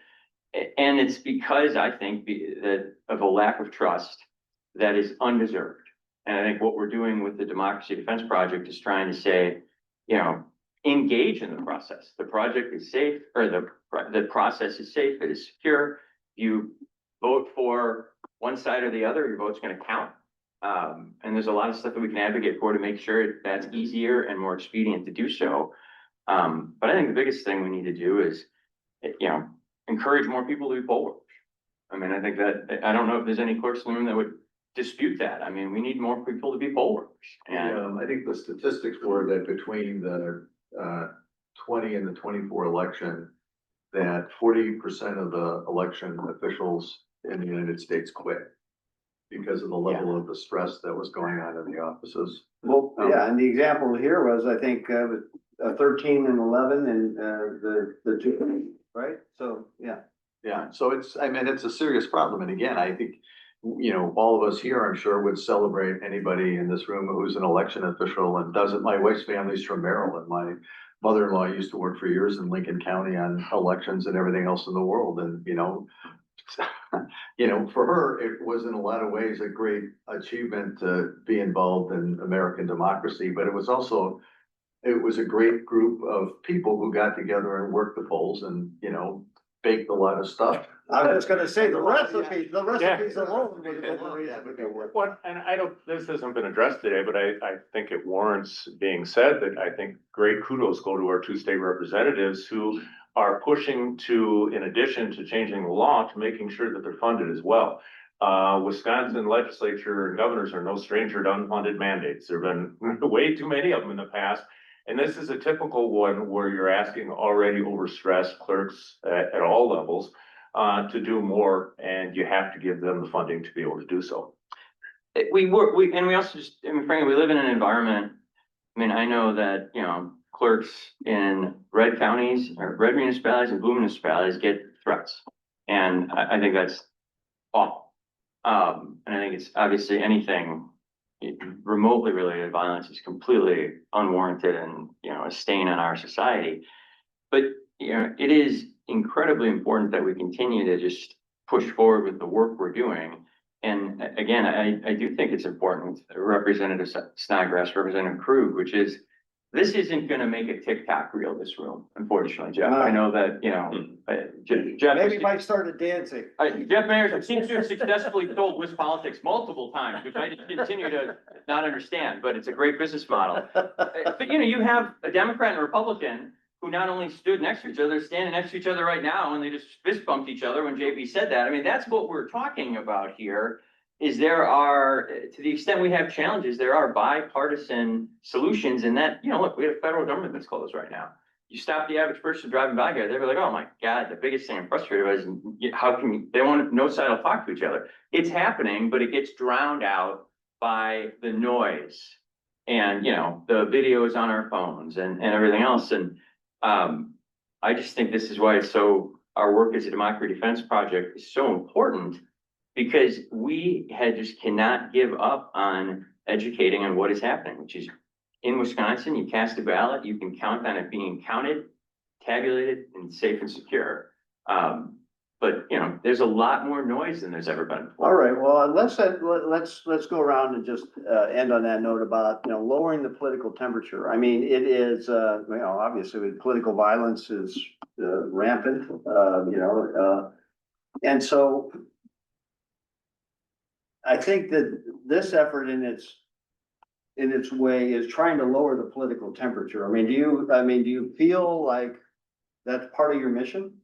And it's because I think that of a lack of trust that is undeserved. And I think what we're doing with the Democracy Defense Project is trying to say, engage in the process. The project is safe, or the process is safe, it is secure. You vote for one side or the other, your vote's going to count. And there's a lot of stuff that we can advocate for to make sure that's easier and more expedient to do so. But I think the biggest thing we need to do is, encourage more people to be poll workers. I mean, I think that, I don't know if there's any clerks in the room that would dispute that. I mean, we need more people to be poll workers. And I think the statistics were that between the 20 and the 24 election, that 40% of the election officials in the United States quit because of the level of the stress that was going on in the offices. Well, yeah, and the example here was, I think, 13 and 11 and, the two, right? So, yeah. Yeah, so it's, I mean, it's a serious problem. And again, I think, you know, all of us here, I'm sure, would celebrate anybody in this room who's an election official and does it. My wife's family's from Maryland. My mother-in-law used to work for years in Lincoln County on elections and everything else in the world. And, you know, for her, it was in a lot of ways a great achievement to be involved in American democracy, but it was also, it was a great group of people who got together and worked the polls and, you know, baked a lot of stuff. I was just gonna say, the recipes alone. What, and I don't, this hasn't been addressed today, but I think it warrants being said that I think great kudos go to our two state representatives who are pushing to, in addition to changing the law, to making sure that they're funded as well. Wisconsin legislature and governors are no stranger to unfunded mandates. There've been way too many of them in the past. And this is a typical one where you're asking already overstressed clerks at all levels to do more, and you have to give them the funding to be able to do so. And we also just, I mean, frankly, we live in an environment, I mean, I know that, you know, clerks in red counties or red municipalities and blue municipalities get threats. And I think that's awful. And I think it's obviously anything remotely related violence is completely unwarranted and, you know, a stain on our society. But, you know, it is incredibly important that we continue to just push forward with the work we're doing. And again, I do think it's important with Representative Snodgrass, Representative Krug, which is, this isn't gonna make a TikTok reel, this room, unfortunately, Jeff. I know that, you know, Jeff. Maybe Mike started dancing. Jeff Mayers seems to have successfully told WisPolitics multiple times, which I just continue to not understand, but it's a great business model. But you know, you have a Democrat and a Republican who not only stood next to each other, standing next to each other right now, and they just fist bumped each other when JP said that. I mean, that's what we're talking about here. Is there are, to the extent we have challenges, there are bipartisan solutions in that, you know, look, we have a federal government that's closed right now. You stop the average person driving by here, they're like, oh my God, the biggest thing I'm frustrated with is how can you, they want no side will talk to each other. It's happening, but it gets drowned out by the noise and, you know, the videos on our phones and everything else. And I just think this is why it's so, our work as a Democracy Defense Project is so important, because we just cannot give up on educating on what is happening, which is in Wisconsin, you cast a ballot, you can count on it being counted, tabulated, and safe and secure. But you know, there's a lot more noise than there's ever been before. All right, well, let's go around and just end on that note about, you know, lowering the political temperature. I mean, it is, you know, obviously with political violence is rampant, you know, and so I think that this effort in its way is trying to lower the political temperature. I mean, do you feel like that's part of your mission?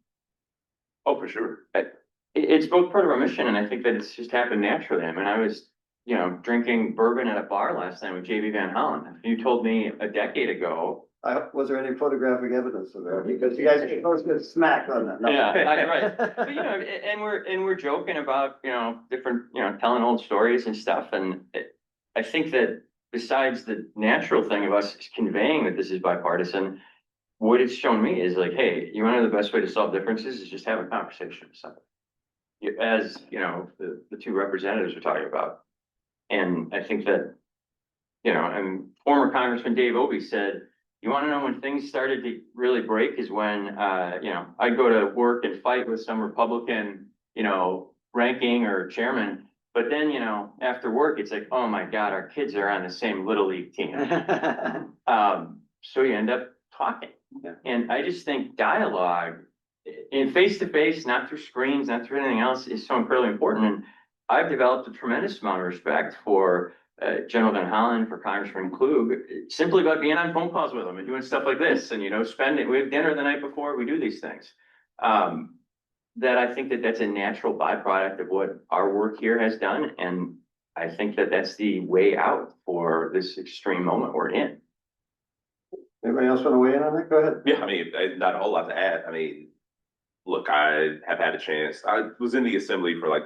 Oh, for sure. It's both part of our mission, and I think that it's just happened naturally. I mean, I was, you know, drinking bourbon at a bar last night with JB Van Hollen. If you told me a decade ago. Was there any photographic evidence of that? Because you guys are supposed to get smacked on that. No. Yeah, right. But you know, and we're joking about, you know, different, you know, telling old stories and stuff. And I think that besides the natural thing of us conveying that this is bipartisan, what it's shown me is like, hey, you want to know the best way to solve differences is just have a conversation with somebody. As you know, the two representatives are talking about. And I think that, you know, and former Congressman Dave Obey said, you want to know when things started to really break is when, you know, I'd go to work and fight with some Republican, you know, ranking or chairman. But then, you know, after work, it's like, oh my God, our kids are on the same Little League team. So you end up talking. Yeah. And I just think dialogue in face-to-face, not through screens, not through anything else, is so incredibly important. And I've developed a tremendous amount of respect for General Van Hollen, for Congressman Klug, simply about being on phone calls with them and doing stuff like this. And, you know, we have dinner the night before, we do these things. That I think that that's a natural byproduct of what our work here has done. And I think that that's the way out for this extreme moment we're in. Anybody else want to weigh in on that? Go ahead. Yeah, I mean, not a whole lot to add. I mean, look, I have had a chance. I was in the assembly for like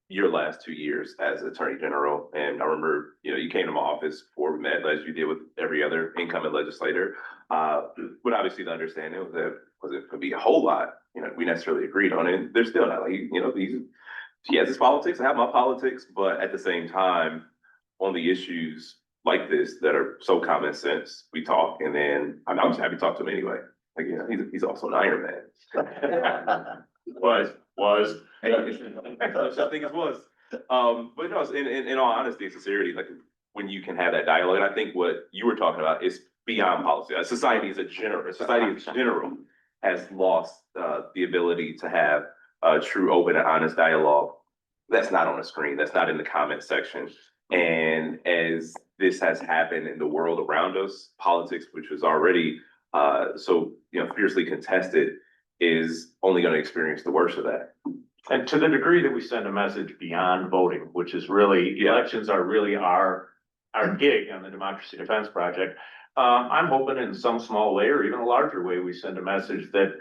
your last 2 years as Attorney General, and I remember, you came to my office before we met, as you did with every other incoming legislator. But obviously the understanding was that wasn't going to be a whole lot, we necessarily agreed on it. They're still not like, he has his politics, I have my politics, but at the same time, on the issues like this that are so common sense, we talk, and then I'm just happy to talk to him anyway. Like, he's also an Iron Man. Was. I think it was. But no, in all honesty and sincerity, like when you can have that dialogue, and I think what you were talking about is beyond policy. Society in general has lost the ability to have a true, open, and honest dialogue. That's not on the screen. That's not in the comment section. And as this has happened in the world around us, politics, which was already so fiercely contested, is only going to experience the worst of that. And to the degree that we send a message beyond voting, which is really, elections are really our gig on the Democracy Defense Project. I'm hoping in some small way or even a larger way, we send a message that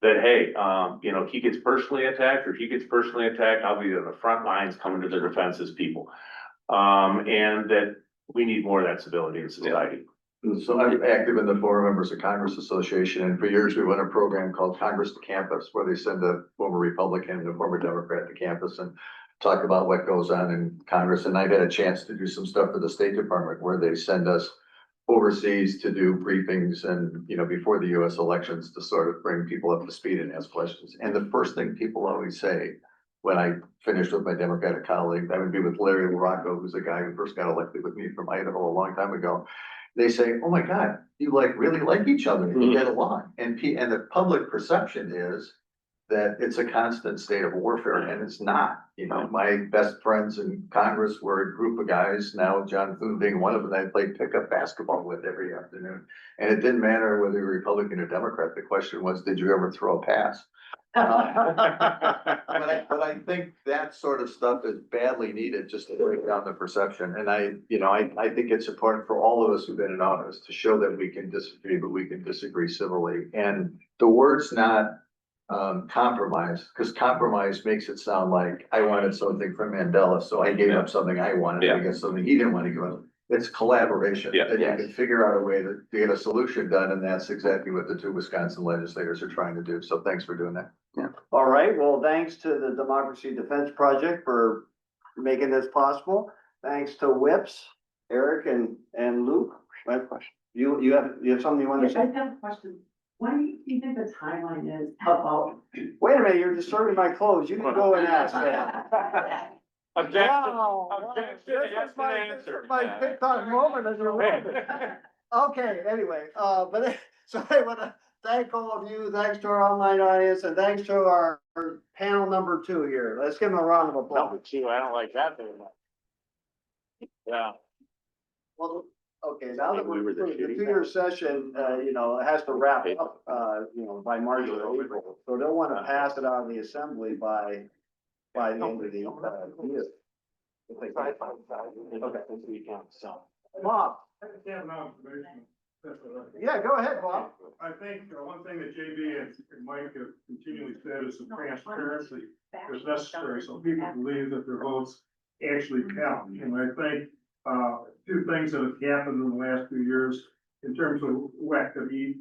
hey, he gets personally attacked or he gets personally attacked, I'll be on the front lines coming to their defense as people. And that we need more of that civility in society. So I'm active in the Foreign Members of Congress Association, and for years we run a program called Congress to Campus, where they send a former Republican and a former Democrat to campus and talk about what goes on in Congress. And I've had a chance to do some stuff for the State Department where they send us overseas to do briefings and, before the US elections to sort of bring people up to speed and ask questions. And the first thing people always say when I finished with my Democratic colleague, I would be with Larry LaRocco, who's a guy who first got elected with me from Idaho a long time ago. They say, oh my God, you really like each other, you get along. And the public perception is that it's a constant state of warfare, and it's not. My best friends in Congress were a group of guys, now John Thune being one of them, I played pickup basketball with every afternoon. And it didn't matter whether you were Republican or Democrat, the question was, did you ever throw a pass? But I think that sort of stuff is badly needed just to break down the perception. And I think it's important for all of us who've been in office to show that we can disagree, but we can disagree civilly. And the word's not compromise, because compromise makes it sound like I wanted something from Mandela, so I gave up something I wanted to get something he didn't want to give up. It's collaboration, that you can figure out a way to get a solution done, and that's exactly what the two Wisconsin legislators are trying to do. So thanks for doing that. All right, well, thanks to the Democracy Defense Project for making this possible. Thanks to WIPPS, Eric and Luke. You have something you want to Yes, I say? have a question. When do you think the timeline is about? Wait a minute, you're disturbing my clothes. You can go and ask that. Objection. Wow. Objection, This is my- answer. this is my TikTok moment as a Okay, anyway, so I want to thank all of you. Thanks to our online audience, and thanks to our panel number 2 here. Let's give them a round of applause. Number 2, I don't like that very much. Yeah. Well, okay, now that We were we're the the shitty 2-year session, it has to wrap up, by March or April. So they'll want to pass it out of the assembly by the end of the year. If they can. Bob, I just have an observation. yeah, go ahead, Bob. I think one thing that JB and Mike have continually said is that transparency is necessary, so people believe that their votes actually count. And I think, two things that have happened in the last few years in terms of WEC,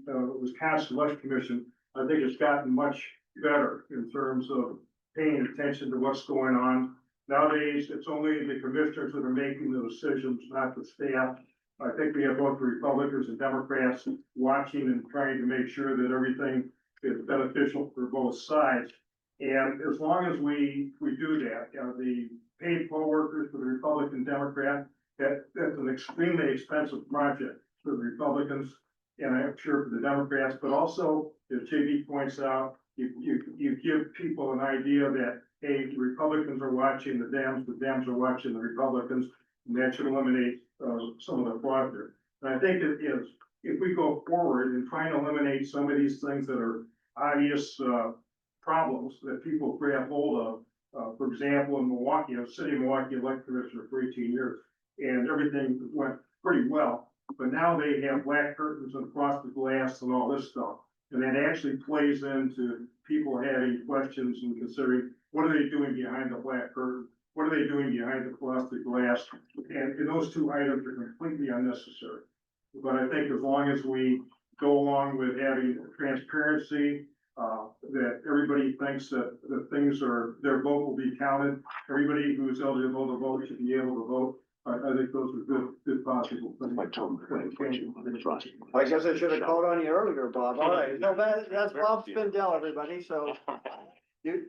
the Wisconsin Election Commission, I think it's gotten much better in terms of paying attention to what's going on. Nowadays, it's only the commissioners that are making the decisions, not the staff. I think we have both Republicans and Democrats watching and trying to make sure that everything is beneficial for both sides. And as long as we do that, the paid poll workers for the Republican, Democrat, that's an extremely expensive project for the Republicans, and I'm sure for the Democrats, but also, as JB points out, you give people an idea that, hey, the Republicans are watching the Dems are watching the Republicans, and that should eliminate some of the fraud there. And I think it is, if we go forward and try to eliminate some of these things that are obvious problems that people grab hold of, for example, in Milwaukee, city of Milwaukee elected commissioner for 18 years, and everything went pretty well. But now they have black curtains and frosted glass and all this stuff. And that actually plays into people having questions and considering, what are they doing behind the black curtain? What are they doing behind the plastic glass? And those two items are completely unnecessary. But I think as long as we go along with having transparency, that everybody thinks that the things are, their vote will be counted. Everybody who is eligible to vote should be able to vote. I think those are good possible things. I guess I should have called on you earlier, Bob. All right, no, that's Bob Spindell, everybody, so. You,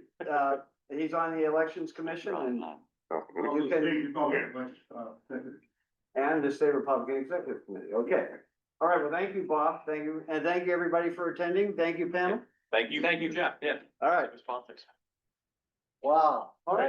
he's on the elections commission and you can, and the state Republican executive committee, okay. All right, well, thank you, Bob, thank you, and thank you, everybody, for attending, thank you, panel. Thank you. Thank you, Jeff, yeah. All right, WisPolitics. wow, all right.